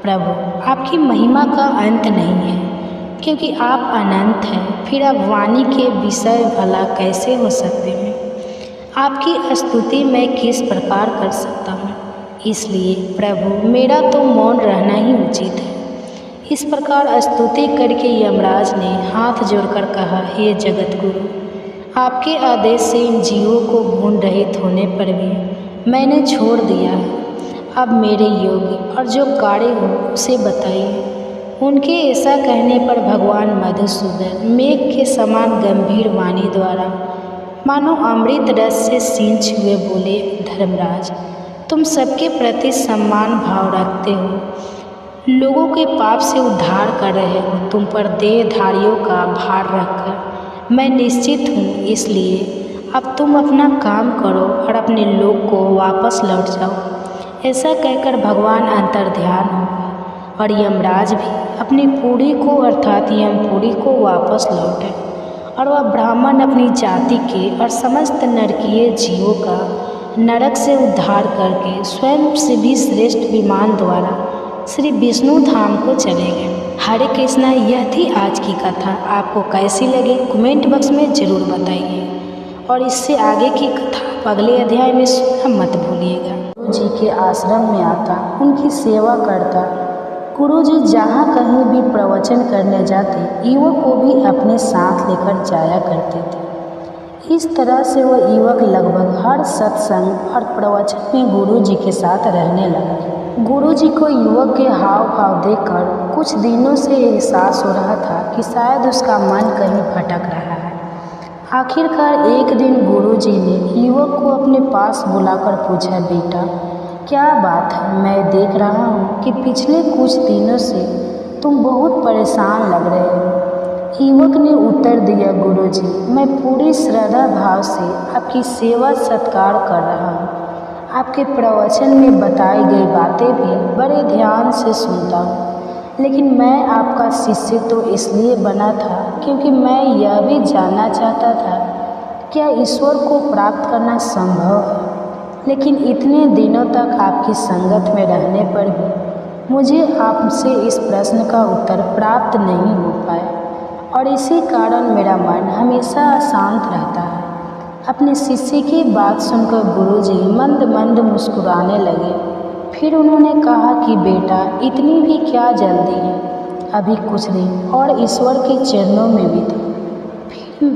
प्रभु, आपकी महिमा का अंत नहीं है, क्योंकि आप अनंत हैं। फिर आप वाणी के विषय भला कैसे हो सकते हैं? आपकी स्तुति मैं किस प्रकार कर सकता हूँ? इसलिए प्रभु, मेरा तो मौन रहना ही उचित है। इस प्रकार स्तुति करके यमराज ने हाथ जोड़कर कहा, हे जगत गुरु, आपके आदेश से इन जीवों को गुण रहित होने पर भी मैंने छोड़ दिया है। अब मेरे योगी और जो कार्य हो उसे बताइए। उनके ऐसा कहने पर भगवान मधुसूदन मेघ के समान गंभीर वाणी द्वारा मानो अमृत रस से सींच हुए बोले, धर्मराज, तुम सबके प्रति सम्मान भाव रखते हो, लोगों के पाप से उद्धार कर रहे हो। तुम पर देहधारियों का भार रखकर मैं निश्चित हूँ। इसलिए अब तुम अपना काम करो और अपने लोक को वापस लौट जाओ। ऐसा कहकर भगवान अंतर्ध्यान हो गए। और यमराज भी अपनी पूरी को अर्थात यमपुरी को वापस लौटे और वह ब्राह्मण अपनी जाति के और समस्त नरकीय जीवों का नरक से उद्धार करके स्वयं से भी श्रेष्ठ विमान द्वारा श्री विष्णु धाम को चले गए। हरे कृष्णा, यह थी आज की कथा। आपको कैसी लगी कमेंट बॉक्स में ज़रूर बताइए और इससे आगे की कथा अगले अध्याय में सुनना मत भूलिएगा। गुरु जी के आश्रम में आता, उनकी सेवा करता। गुरु जी जहाँ कहीं भी प्रवचन करने जाते, युवक को भी अपने साथ लेकर जाया करते थे। इस तरह से वह युवक लगभग हर सत्संग और प्रवचन में गुरु जी के साथ रहने लगा। गुरु जी को युवक के हाव भाव देखकर कुछ दिनों से एहसास हो रहा था कि शायद उसका मन कहीं भटक रहा है। आखिरकार एक दिन गुरु जी ने युवक को अपने पास बुलाकर पूछा, बेटा क्या बात है? मैं देख रहा हूँ कि पिछले कुछ दिनों से तुम बहुत परेशान लग रहे हो। युवक ने उत्तर दिया, गुरु जी मैं पूरी श्रद्धा भाव से आपकी सेवा सत्कार कर रहा हूँ। आपके प्रवचन में बताई गई बातें भी बड़े ध्यान से सुनता हूँ, लेकिन मैं आपका शिष्य तो इसलिए बना था क्योंकि मैं यह भी जानना चाहता था क्या ईश्वर को प्राप्त करना संभव है। लेकिन इतने दिनों तक आपकी संगत में रहने पर भी मुझे आपसे इस प्रश्न का उत्तर प्राप्त नहीं हो पाया और इसी कारण मेरा मन हमेशा अशांत रहता है। अपने शिष्य की बात सुनकर गुरुजी मंद मंद मुस्कुराने लगे। फिर उन्होंने कहा कि बेटा इतनी भी क्या जल्दी है, अभी कुछ दिन और ईश्वर के चरणों में भी था।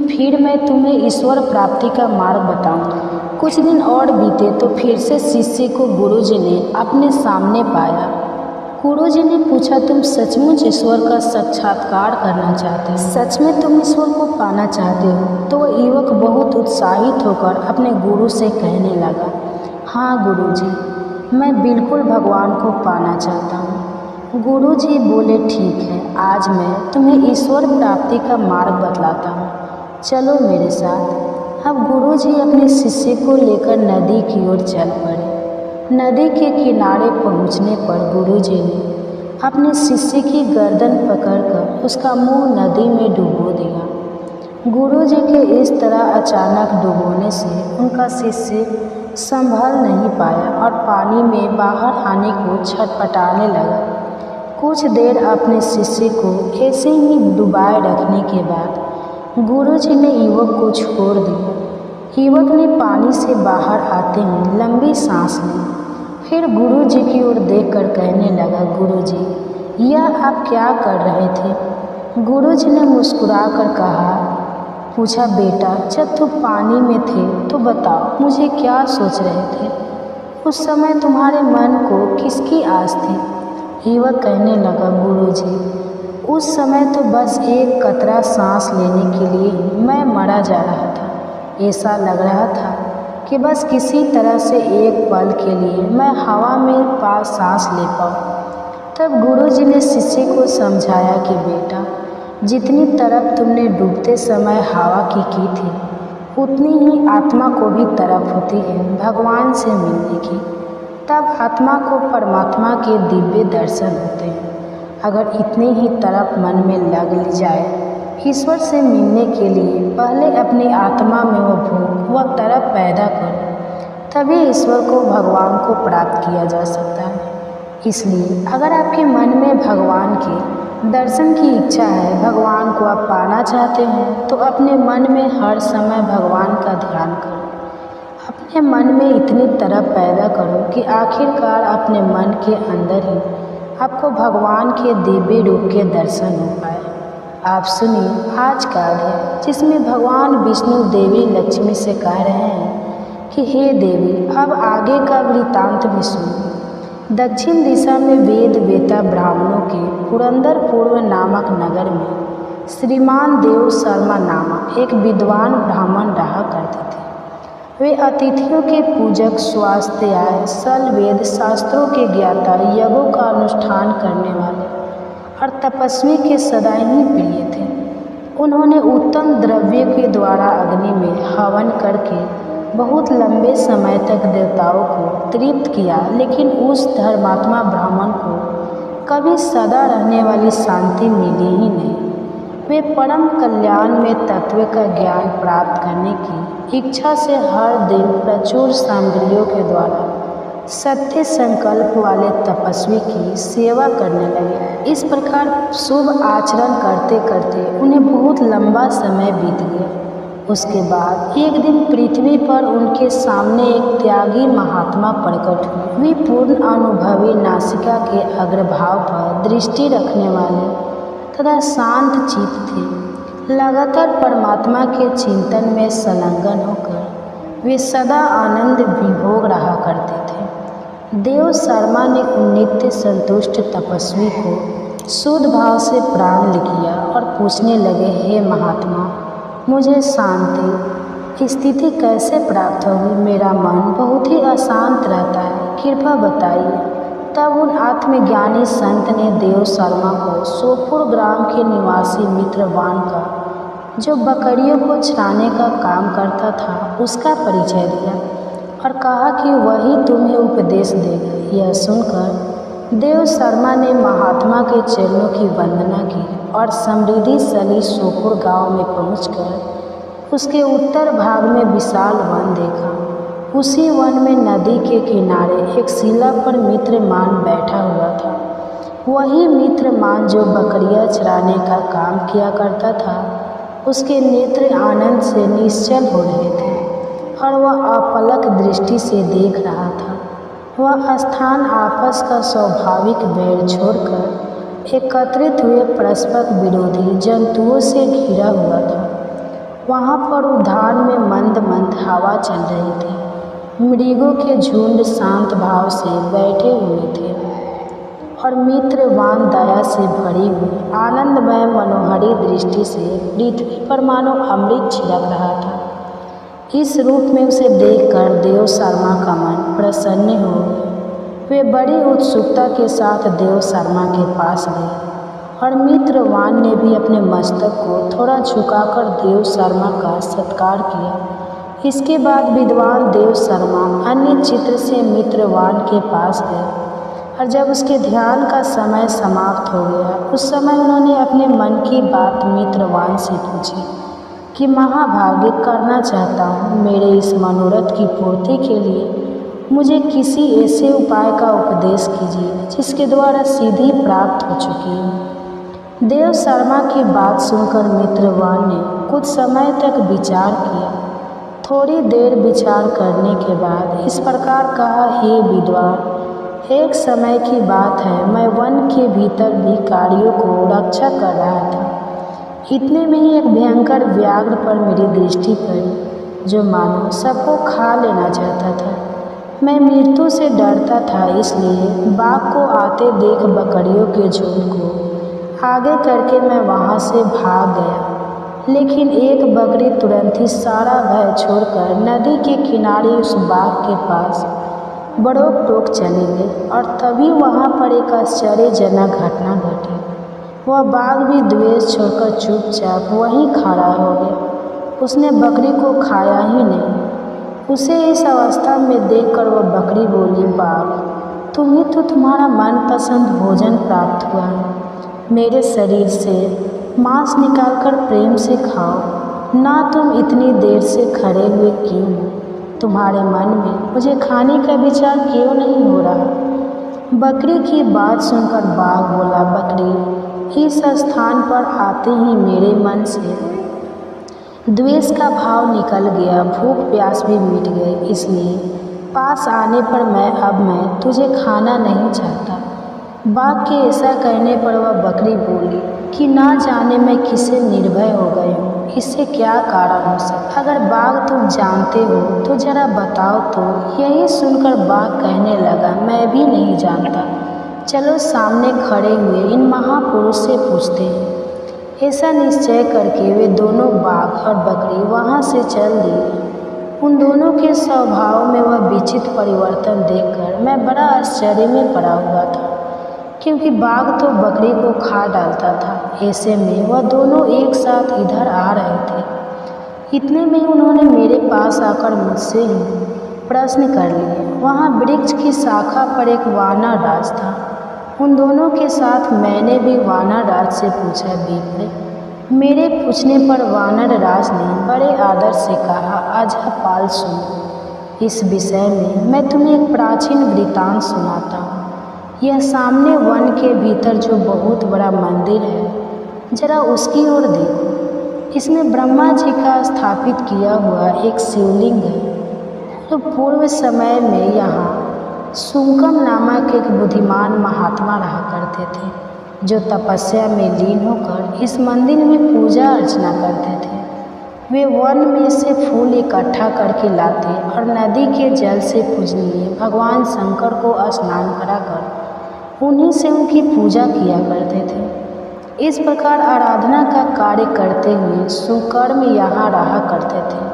फिर मैं तुम्हें ईश्वर प्राप्ति का मार्ग बताऊंगा। कुछ दिन और बीते तो फिर से शिष्य को गुरुजी ने अपने सामने पाया। गुरुजी ने पूछा, तुम सचमुच ईश्वर का साक्षात्कार करना चाहते हो? सच में तुम ईश्वर को पाना चाहते हो? तो वह युवक बहुत उत्साहित होकर अपने गुरु से कहने लगा, हाँ गुरुजी, मैं बिल्कुल भगवान को पाना चाहता हूँ। गुरुजी बोले, ठीक है, आज मैं तुम्हें ईश्वर प्राप्ति का मार्ग बतलाता हूँ, चलो मेरे साथ। अब गुरुजी अपने शिष्य को लेकर नदी की ओर चल पड़े। नदी के किनारे पहुंचने पर गुरुजी ने अपने शिष्य की गर्दन पकड़कर उसका मुंह नदी में डुबो दिया। गुरुजी के इस तरह अचानक डुबोने से उनका शिष्य संभल नहीं पाया और पानी में बाहर आने को छटपटाने लगा। कुछ देर अपने शिष्य को ऐसे ही डुबाए रखने के बाद गुरुजी ने युवक को छोड़ दिया। युवक ने पानी से बाहर आते ही लंबी सांस ली। फिर गुरुजी की ओर देखकर कहने लगा, गुरुजी यह आप क्या कर रहे थे? गुरुजी ने मुस्कुराकर पूछा, बेटा जब तुम पानी में थे तो बताओ मुझे क्या सोच रहे थे? उस समय तुम्हारे मन को किसकी आस थी? युवक कहने लगा, गुरुजी उस समय तो बस एक कतरा सांस लेने के लिए मैं मरा जा रहा था। ऐसा लग रहा था कि बस किसी तरह से एक पल के लिए मैं हवा में सांस ले पाऊँ। तब गुरुजी ने शिष्य को समझाया कि बेटा जितनी तरफ तुमने डूबते समय हवा की थी, उतनी ही आत्मा को भी तरफ होती है भगवान से मिलने की। तब आत्मा को परमात्मा के दिव्य दर्शन होते हैं। अगर इतनी ही तरफ मन में लग जाए ईश्वर से मिलने के लिए, पहले अपनी आत्मा में वह भूख वह तरफ पैदा करो, तभी ईश्वर को भगवान को प्राप्त किया जा सकता है। इसलिए अगर आपके मन में भगवान के दर्शन की इच्छा है, भगवान को आप पाना चाहते हैं, तो अपने मन में हर समय भगवान का ध्यान करो। अपने मन में इतनी तरफ पैदा करो कि आखिरकार अपने मन के अंदर ही आपको भगवान के दिव्य रूप के दर्शन हो पाए। आप सुनिए आज का अध्याय, जिसमें भगवान विष्णु देवी लक्ष्मी से कह रहे हैं कि हे देवी, अब आगे का वृत्तांत भी सुनिए। दक्षिण दिशा में वेद वेता ब्राह्मणों के पुरंदरपुर नामक नगर में श्रीमान देव शर्मा नामक एक विद्वान ब्राह्मण रहा करते थे। वे अतिथियों के पूजक, स्वास्थ्याय, सल वेद शास्त्रों के ज्ञाता, यज्ञों का अनुष्ठान करने वाले और तपस्वी के सदा ही प्रिय थे। उन्होंने उत्तम द्रव्य के द्वारा अग्नि में हवन करके बहुत लंबे समय तक देवताओं को तृप्त किया, लेकिन उस धर्मात्मा ब्राह्मण को कभी सदा रहने वाली शांति मिली ही नहीं। वे परम कल्याण में तत्व का ज्ञान प्राप्त करने की इच्छा से हर दिन प्रचुर सामग्रियों के द्वारा सत्य संकल्प वाले तपस्वी की सेवा करने लगे। इस प्रकार शुभ आचरण करते करते उन्हें बहुत लंबा समय बीत गया। उसके बाद एक दिन पृथ्वी पर उनके सामने एक त्यागी महात्मा प्रकट हुए। वे पूर्ण अनुभवी नासिका के अग्रभाव पर दृष्टि रखने वाले तथा शांत चित्त थे। लगातार परमात्मा के चिंतन में संलग्न होकर वे सदा आनंद विभोग रहा करते थे। देव शर्मा ने उन नित्य संतुष्ट तपस्वी को शुद्ध भाव से प्राण लिया और पूछने लगे, हे महात्मा, मुझे शांति स्थिति कैसे प्राप्त होगी? मेरा मन बहुत ही अशांत रहता है, कृपया बताइए। तब उन आत्मज्ञानी संत ने देव शर्मा को सोपुर ग्राम के निवासी मित्रवान का, जो बकरियों को चराने का काम करता था, उसका परिचय दिया और कहा कि वही तुम्हें उपदेश देगा। यह सुनकर देव शर्मा ने महात्मा के चरणों की वंदना की और समृद्धिशाली सोपुर गांव में पहुंचकर उसके उत्तर भाग में विशाल वन देखा। उसी वन में नदी के किनारे एक शिला पर मित्रमान बैठा हुआ था। वही मित्रमान जो बकरियां चराने का काम किया करता था, उसके नेत्र आनंद से निश्चल हो रहे थे और वह अपलक दृष्टि से देख रहा था। वह स्थान आपस का स्वाभाविक बैर छोड़कर एकत्रित हुए परस्पर विरोधी जंतुओं से घिरा हुआ था। वहाँ पर उद्यान में मंद मंद हवा चल रही थी। मृगों के झुंड शांत भाव से बैठे हुए थे और मित्रवान दया से भरी हुई आनंदमय मनोहरी दृष्टि से पृथ्वी पर मानो अमृत छिड़क रहा था। इस रूप में उसे देखकर देव शर्मा का मन प्रसन्न हो गया। वे बड़ी उत्सुकता के साथ देव शर्मा के पास गए और मित्रवान ने भी अपने मस्तक को थोड़ा झुकाकर देव शर्मा का सत्कार किया। इसके बाद विद्वान देव शर्मा अन्य चित्र से मित्रवान के पास गए और जब उसके ध्यान का समय समाप्त हो गया, उस समय उन्होंने अपने मन की बात मित्रवान से पूछी कि महाभागे, करना चाहता हूँ, मेरे इस मनोरथ की पूर्ति के लिए मुझे किसी ऐसे उपाय का उपदेश कीजिए जिसके द्वारा सिद्धि प्राप्त हो चुकी है। देव शर्मा की बात सुनकर मित्रवान ने कुछ समय तक विचार किया। थोड़ी देर विचार करने के बाद इस प्रकार कहा, हे विद्वान, एक समय की बात है, मैं वन के भीतर भिखारियों को रक्षा कर रहा था। इतने में ही एक भयंकर व्याघ्र पर मेरी दृष्टि पड़ी, जो मानो सबको खा लेना चाहता था। मैं मृत्यु से डरता था, इसलिए बाघ को आते देख बकरियों के झुंड को आगे करके मैं वहाँ से भाग गया। लेकिन एक बकरी तुरंत ही सारा भय छोड़कर नदी के किनारे उस बाघ के पास बड़ों टोक चली गई और तभी वहाँ पर एक आश्चर्यजनक घटना घटी। वह बाघ भी द्वेष छोड़कर चुपचाप वहीं खड़ा हो गया। उसने बकरी को खाया ही नहीं। उसे इस अवस्था में देखकर वह बकरी बोली, बाघ, तुम्हें तो तुम्हारा मनपसंद भोजन प्राप्त हुआ है। मेरे शरीर से मांस निकालकर प्रेम से खाओ ना। तुम इतनी देर से खड़े हुए क्यों हो? तुम्हारे मन में मुझे खाने का विचार क्यों नहीं हो रहा? बकरी की बात सुनकर बाघ बोला, बकरी, इस स्थान पर आते ही मेरे मन से द्वेष का भाव निकल गया, भूख प्यास भी मिट गई, इसलिए पास आने पर मैं तुझे खाना नहीं चाहता। बाघ के ऐसा कहने पर वह बकरी बोली कि ना जाने मैं किसे निर्भय हो गई हूँ, इससे क्या कारण हो सकता? अगर बाघ तुम जानते हो तो जरा बताओ तो। यही सुनकर बाघ कहने लगा, मैं भी नहीं जानता। चलो सामने खड़े हुए इन महापुरुष से पूछते हैं। ऐसा निश्चय करके वे दोनों बाघ और बकरी वहाँ से चल दिए। उन दोनों के स्वभाव में वह विचित्र परिवर्तन देखकर मैं बड़ा आश्चर्य में पड़ा हुआ था, क्योंकि बाघ तो बकरी को खा डालता था। ऐसे में वह दोनों एक साथ इधर आ रहे थे। इतने में उन्होंने मेरे पास आकर मुझसे ही प्रश्न कर लिए। वहाँ वृक्ष की शाखा पर एक वानर राज था। उन दोनों के साथ मैंने भी वानर राज से पूछा। विप्र, मेरे पूछने पर वानर राज ने बड़े आदर से कहा, अजपाल सुनो, इस विषय में मैं तुम्हें एक प्राचीन वृतांत सुनाता हूँ। यह सामने वन के भीतर जो बहुत बड़ा मंदिर है, जरा उसकी ओर देखो। इसमें ब्रह्मा जी का स्थापित किया हुआ एक शिवलिंग है। तो पूर्व समय में यहाँ सुंकम नामक एक बुद्धिमान महात्मा रहा करते थे, जो तपस्या में लीन होकर इस मंदिर में पूजा अर्चना करते थे। वे वन में से फूल इकट्ठा करके लाते और नदी के जल से पूजनीय भगवान शंकर को स्नान कराकर उन्हीं से उनकी पूजा किया करते थे। इस प्रकार आराधना का कार्य करते हुए सुकर्म यहाँ रहा करते थे।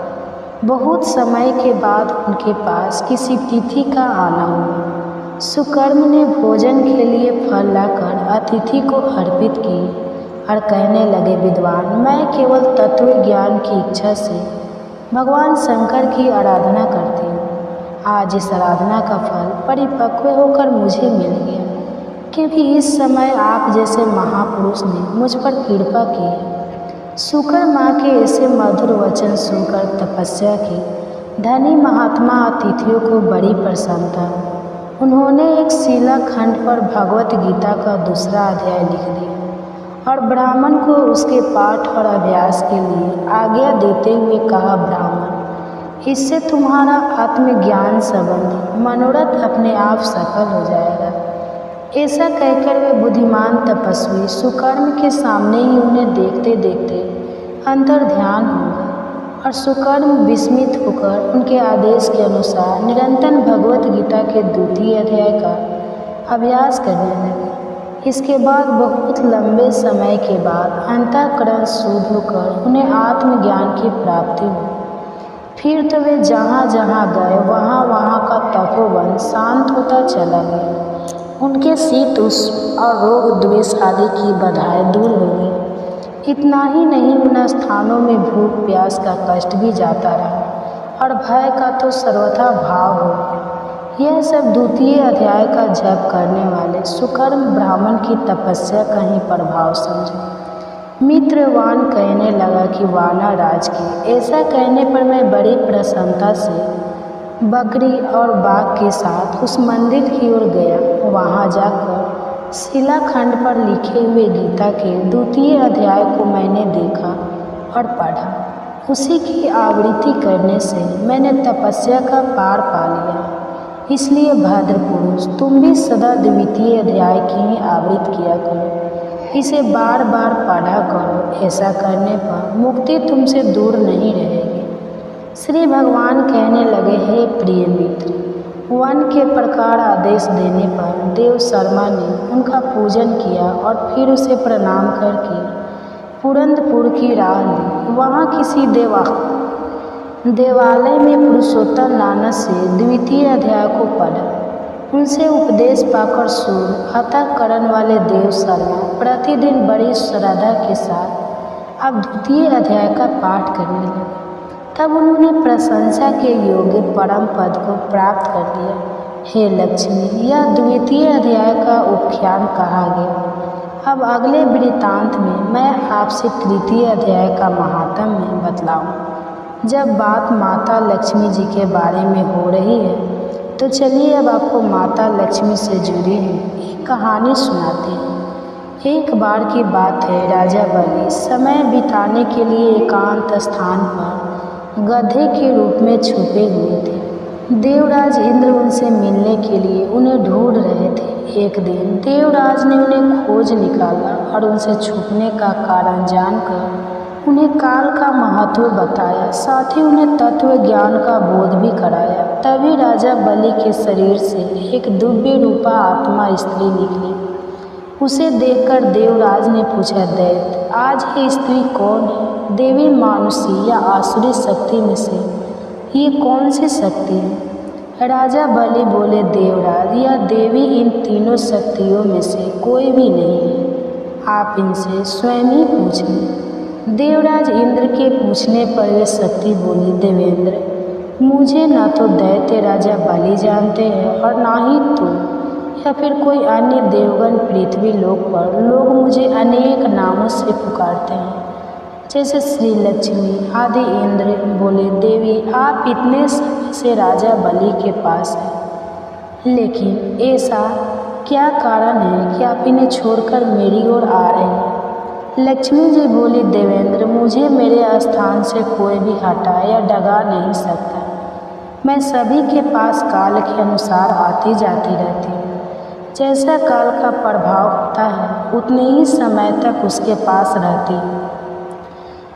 बहुत समय के बाद उनके पास किसी तिथि का आना हुआ। सुकर्म ने भोजन के लिए फल लाकर अतिथि को अर्पित किए और कहने लगे, विद्वान, मैं केवल तत्व ज्ञान की इच्छा से भगवान शंकर की आराधना करती हूँ। आज इस आराधना का फल परिपक्व होकर मुझे मिल गया, क्योंकि इस समय आप जैसे महापुरुष ने मुझ पर कृपा की है। शुकर माँ के ऐसे मधुर वचन सुनकर तपस्या की धनी महात्मा अतिथियों को बड़ी प्रसन्नता। उन्होंने एक शिलाखंड पर भगवत गीता का दूसरा अध्याय लिख दिया और ब्राह्मण को उसके पाठ और अभ्यास के लिए आज्ञा देते हुए कहा, ब्राह्मण, इससे तुम्हारा आत्मज्ञान संबंधी मनोरथ अपने आप सफल हो जाएगा। ऐसा कहकर वे बुद्धिमान तपस्वी सुकर्म के सामने ही उन्हें देखते देखते अंतर ध्यान हो गए और सुकर्म विस्मित होकर उनके आदेश के अनुसार निरंतर भगवत गीता के द्वितीय अध्याय का अभ्यास करने लगे। इसके बाद बहुत लंबे समय के बाद अंतःकरण शुद्ध होकर उन्हें आत्मज्ञान की प्राप्ति हुई। फिर तो वे जहाँ जहाँ गए वहाँ वहाँ का तपोवन शांत होता चला गया। उनके शीत उष्ण और रोग द्वेष आदि की बाधाएं दूर हो गई। इतना ही नहीं, उन स्थानों में भूख प्यास का कष्ट भी जाता रहा और भय का तो सर्वथा भाव हो गया। यह सब द्वितीय अध्याय का जप करने वाले सुकर्म ब्राह्मण की तपस्या का ही प्रभाव समझे। मित्रवान कहने लगा कि वानर राज के ऐसा कहने पर मैं बड़ी प्रसन्नता से बकरी और बाघ के साथ उस मंदिर की ओर गया। वहाँ जाकर शिलाखंड पर लिखे हुए गीता के द्वितीय अध्याय को मैंने देखा और पढ़ा। उसी की आवृत्ति करने से मैंने तपस्या का पार पा लिया। इसलिए भद्र पुरुष, तुम भी सदा द्वितीय अध्याय की ही आवृत्ति किया करो, इसे बार बार पढ़ा करो। ऐसा करने पर मुक्ति तुमसे दूर नहीं रहेगी। श्री भगवान कहने लगे, हे प्रिय मित्र, वन के प्रकार आदेश देने पर देव शर्मा ने उनका पूजन किया और फिर उसे प्रणाम करके पुरंदपुर की राह ली। वहाँ किसी देवालय में पुरुषोत्तम नानक से द्वितीय अध्याय को पढ़ा। उनसे उपदेश पाकर सूर अंतःकरण वाले देव शर्मा प्रतिदिन बड़ी श्रद्धा के साथ अब द्वितीय अध्याय का पाठ करने लगे। तब उन्होंने प्रशंसा के योग्य परम पद को प्राप्त कर लिया। हे लक्ष्मी, यह द्वितीय अध्याय का उपाख्यान कहा गया। अब अगले वृत्तांत में मैं आपसे तृतीय अध्याय का महात्म्य बतलाऊं। जब बात माता लक्ष्मी जी के बारे में हो रही है, तो चलिए अब आपको माता लक्ष्मी से जुड़ी हुई एक कहानी सुनाते हैं। एक बार की बात है, राजा बलि समय बिताने के लिए एकांत स्थान पर गधे के रूप में छुपे हुए थे। देवराज इंद्र उनसे मिलने के लिए उन्हें ढूंढ रहे थे। एक दिन देवराज ने उन्हें खोज निकाला और उनसे छुपने का कारण जानकर उन्हें काल का महत्व बताया, साथ ही उन्हें तत्व ज्ञान का बोध भी कराया। तभी राजा बलि के शरीर से एक दिव्य रूपा आत्मा स्त्री निकली। उसे देखकर देवराज ने पूछा, दैत्य, आज ये स्त्री कौन है? देवी, मानुषी या आसुरी शक्ति में से ये कौन सी शक्ति है? राजा बलि बोले, देवराज, यह देवी इन तीनों शक्तियों में से कोई भी नहीं है। आप इनसे स्वयं ही पूछें। देवराज इंद्र के पूछने पर वे शक्ति बोली, देवेंद्र, मुझे न तो दैत्य राजा बलि जानते हैं और ना ही तू। या फिर कोई अन्य देवगण पृथ्वी लोक पर लोग मुझे अनेक नामों से पुकारते हैं, जैसे श्री लक्ष्मी आदि। इंद्र बोले, देवी आप इतने समय से राजा बलि के पास हैं, लेकिन ऐसा क्या कारण है कि आप इन्हें छोड़कर मेरी ओर आ रहे हैं? लक्ष्मी जी बोली, देवेंद्र मुझे मेरे स्थान से कोई भी हटा या डगा नहीं सकता। मैं सभी के पास काल के अनुसार आती जाती रहती हूँ। जैसा काल का प्रभाव होता है उतने ही समय तक उसके पास रहती हूँ,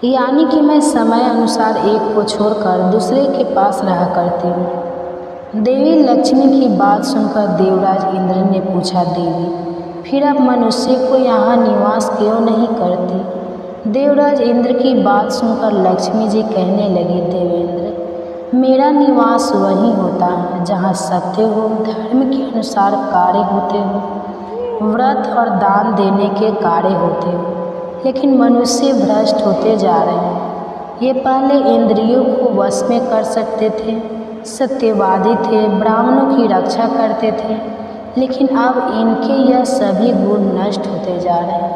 यानी कि मैं समय अनुसार एक को छोड़कर दूसरे के पास रहा करती हूँ। देवी लक्ष्मी की बात सुनकर देवराज इंद्र ने पूछा, देवी फिर आप मनुष्य को यहाँ निवास क्यों नहीं करती? देवराज इंद्र की बात सुनकर लक्ष्मी जी कहने लगी, देवेंद्र मेरा निवास वही होता है जहाँ सत्य हो, धर्म के अनुसार कार्य होते हो, व्रत और दान देने के कार्य होते हो। लेकिन मनुष्य भ्रष्ट होते जा रहे हैं। ये पहले इंद्रियों को वश में कर सकते थे, सत्यवादी थे, ब्राह्मणों की रक्षा करते थे, लेकिन अब इनके यह सभी गुण नष्ट होते जा रहे हैं।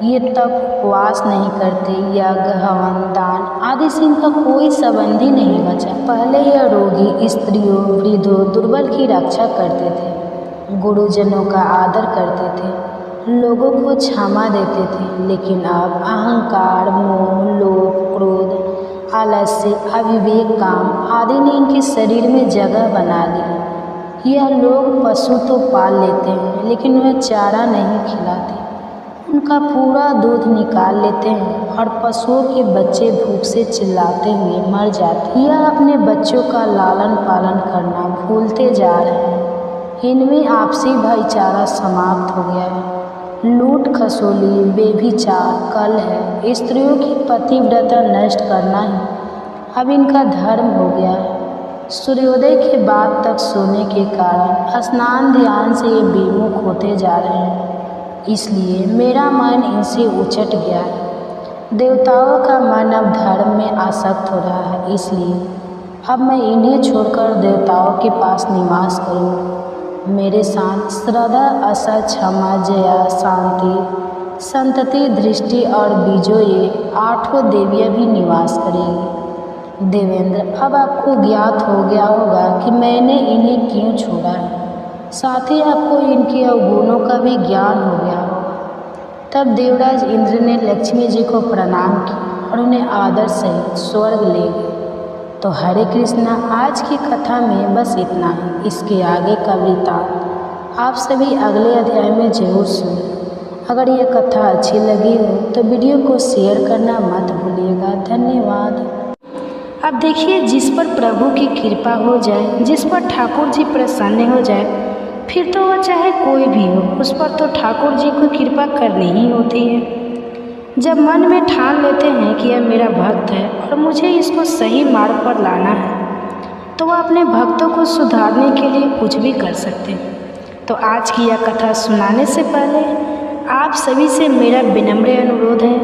ये तब उपवास नहीं करते, यज्ञ हवन दान आदि से इनका कोई संबंध ही नहीं बचा। पहले यह रोगी स्त्रियों वृद्धों दुर्बल की रक्षा करते थे, गुरुजनों का आदर करते थे, लोगों को क्षमा देते थे, लेकिन अब अहंकार मोह लोभ क्रोध आलस्य अविवेक काम आदि ने इनके शरीर में जगह बना ली। यह लोग पशु तो पाल लेते हैं, लेकिन वह चारा नहीं खिलाते, उनका पूरा दूध निकाल लेते हैं और पशुओं के बच्चे भूख से चिल्लाते हुए मर जाते हैं। यह अपने बच्चों का लालन पालन करना भूलते जा रहे हैं। इनमें आपसी भाईचारा समाप्त हो गया है। लूट खसोली बेभिचार कल है, स्त्रियों की पतिव्रता नष्ट करना ही अब इनका धर्म हो गया है। सूर्योदय के बाद तक सोने के कारण स्नान ध्यान से ये विमुख होते जा रहे हैं, इसलिए मेरा मन इनसे उचट गया है। देवताओं का मन अब धर्म में आसक्त हो रहा है, इसलिए अब मैं इन्हें छोड़कर देवताओं के पास निवास करूँ। मेरे साथ श्रद्धा आशा क्षमा जया शांति संतति दृष्टि और बीजों ये 8 देवियाँ भी निवास करेंगी। देवेंद्र अब आपको ज्ञात हो गया होगा कि मैंने इन्हें क्यों छोड़ा है, साथ ही आपको इनके अवगुणों का भी ज्ञान हो गया होगा। तब देवराज इंद्र ने लक्ष्मी जी को प्रणाम किया और उन्हें आदर सहित स्वर्ग ले गए। तो हरे कृष्णा, आज की कथा में बस इतना ही। इसके आगे का वृत्तांत आप सभी अगले अध्याय में जरूर सुनें। अगर यह कथा अच्छी लगी हो तो वीडियो को शेयर करना मत भूलिएगा। धन्यवाद। अब देखिए, जिस पर प्रभु की कृपा हो जाए, जिस पर ठाकुर जी प्रसन्न हो जाए, फिर तो वह चाहे कोई भी हो, उस पर तो ठाकुर जी को कृपा करनी ही होती है। जब मन में ठान लेते हैं कि यह मेरा भक्त है और मुझे इसको सही मार्ग पर लाना है, तो वह अपने भक्तों को सुधारने के लिए कुछ भी कर सकते हैं। तो आज की यह कथा सुनाने से पहले आप सभी से मेरा विनम्र अनुरोध है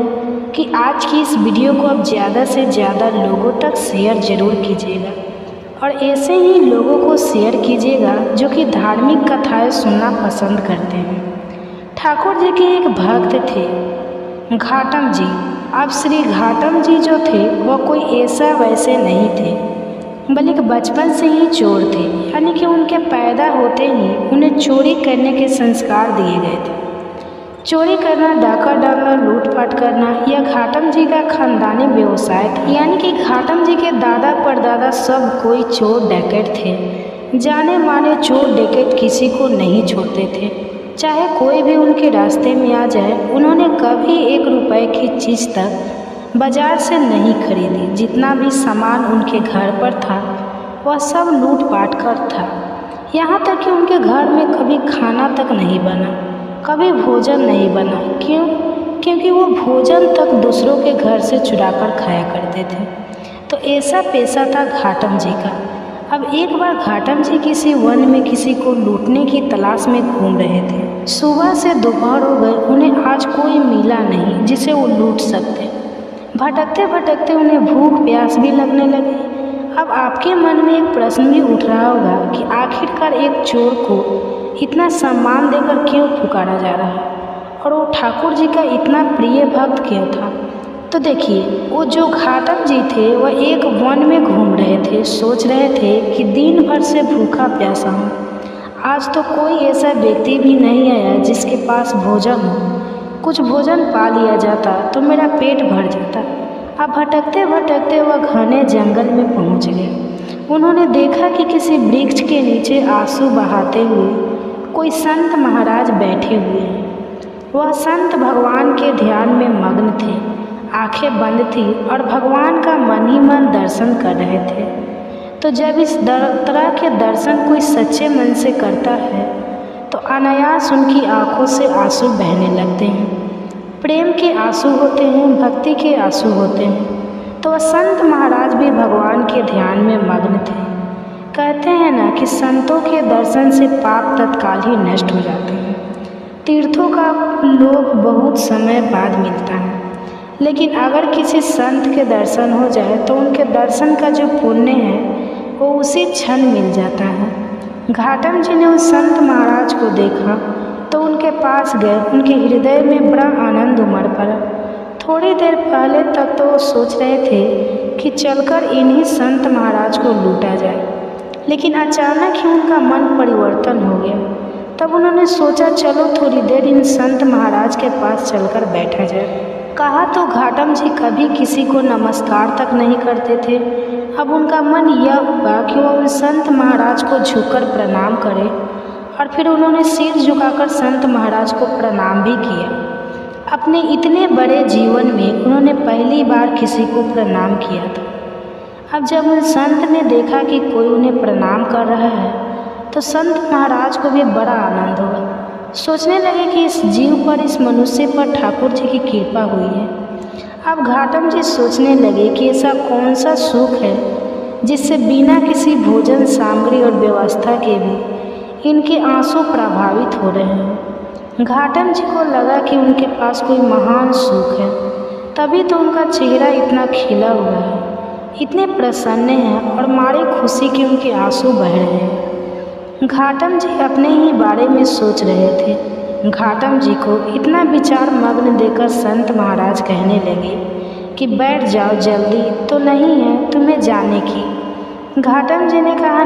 कि आज की इस वीडियो को आप ज़्यादा से ज़्यादा लोगों तक शेयर जरूर कीजिएगा, और ऐसे ही लोगों को शेयर कीजिएगा जो कि धार्मिक कथाएं सुनना पसंद करते हैं। ठाकुर जी के एक भक्त थे घाटम जी। अब श्री घाटम जी जो थे वह कोई ऐसा वैसे नहीं थे, बल्कि बचपन से ही चोर थे, यानी कि उनके पैदा होते ही उन्हें चोरी करने के संस्कार दिए गए थे। चोरी करना, डाका डालना, लूटपाट करना यह घाटम जी का खानदानी व्यवसाय था, यानी कि घाटम जी के दादा परदादा सब कोई चोर डकैत थे। जाने माने चोर डकैत किसी को नहीं छोड़ते थे, चाहे कोई भी उनके रास्ते में आ जाए। उन्होंने कभी 1 रुपए की चीज़ तक बाजार से नहीं खरीदी। जितना भी सामान उनके घर पर था वह सब लूटपाट कर था। यहाँ तक कि उनके घर में कभी खाना तक नहीं बना, कभी भोजन नहीं बना। क्यों? क्योंकि वो भोजन तक दूसरों के घर से चुरा कर खाया करते थे। तो ऐसा पेशा था घाटम जी का। अब एक बार घाटम जी किसी वन में किसी को लूटने की तलाश में घूम रहे थे। सुबह से दोपहर हो गए, उन्हें आज कोई मिला नहीं जिसे वो लूट सकते। भटकते भटकते उन्हें भूख प्यास भी लगने लगी। अब आपके मन में एक प्रश्न भी उठ रहा होगा कि आखिरकार एक चोर को इतना सम्मान देकर क्यों पुकारा जा रहा है, और वो ठाकुर जी का इतना प्रिय भक्त क्यों था। तो देखिए, वो जो घाटम जी थे वह एक वन में घूम रहे थे। सोच रहे थे कि दिन भर से भूखा प्यासा हूँ, आज तो कोई ऐसा व्यक्ति भी नहीं आया जिसके पास भोजन हो। कुछ भोजन पा लिया जाता तो मेरा पेट भर जाता। अब भटकते भटकते वह घने जंगल में पहुंच गए। उन्होंने देखा कि किसी वृक्ष के नीचे आंसू बहाते हुए कोई संत महाराज बैठे हुए हैं। वह संत भगवान के ध्यान में मग्न थे, आंखें बंद थी और भगवान का मन ही मन दर्शन कर रहे थे। तो जब इस तरह के दर्शन कोई सच्चे मन से करता है तो अनायास उनकी आंखों से आंसू बहने लगते हैं। प्रेम के आंसू होते हैं, भक्ति के आंसू होते हैं। तो वह संत महाराज भी भगवान के ध्यान में मग्न थे। कहते हैं ना कि संतों के दर्शन से पाप तत्काल ही नष्ट हो जाते हैं। तीर्थों का लोभ बहुत समय बाद मिलता है, लेकिन अगर किसी संत के दर्शन हो जाए तो उनके दर्शन का जो पुण्य है वो उसी क्षण मिल जाता है। घाटम जी ने उस संत महाराज को देखा तो उनके पास गए। उनके हृदय में बड़ा आनंद उमड़ पड़ा। थोड़ी देर पहले तक तो वो सोच रहे थे कि चलकर इन्हीं संत महाराज को लूटा जाए, लेकिन अचानक ही उनका मन परिवर्तन हो गया। तब उन्होंने सोचा, चलो थोड़ी देर इन संत महाराज के पास चलकर बैठा जाए। कहा तो घाटम जी कभी किसी को नमस्कार तक नहीं करते थे। अब उनका मन यह हुआ कि वह उन संत महाराज को झुककर प्रणाम करें, और फिर उन्होंने सिर झुकाकर संत महाराज को प्रणाम भी किया। अपने इतने बड़े जीवन में उन्होंने पहली बार किसी को प्रणाम किया था। अब जब उन संत ने देखा कि कोई उन्हें प्रणाम कर रहा है तो संत महाराज को भी बड़ा आनंद हुआ। सोचने लगे कि इस जीव पर, इस मनुष्य पर ठाकुर जी की कृपा हुई है। अब घाटम जी सोचने लगे कि ऐसा कौन सा सुख है जिससे बिना किसी भोजन सामग्री और व्यवस्था के भी इनके आंसू प्रभावित हो रहे हैं। घाटम जी को लगा कि उनके पास कोई महान सुख है, तभी तो उनका चेहरा इतना खिला हुआ है, इतने प्रसन्न हैं और मारे खुशी के उनके आंसू बह रहे हैं। घाटम जी अपने ही बारे में सोच रहे थे। घाटम जी को इतना विचार मग्न देकर संत महाराज कहने लगे कि बैठ जाओ, जल्दी तो नहीं है तुम्हें जाने की। घाटम जी ने कहा,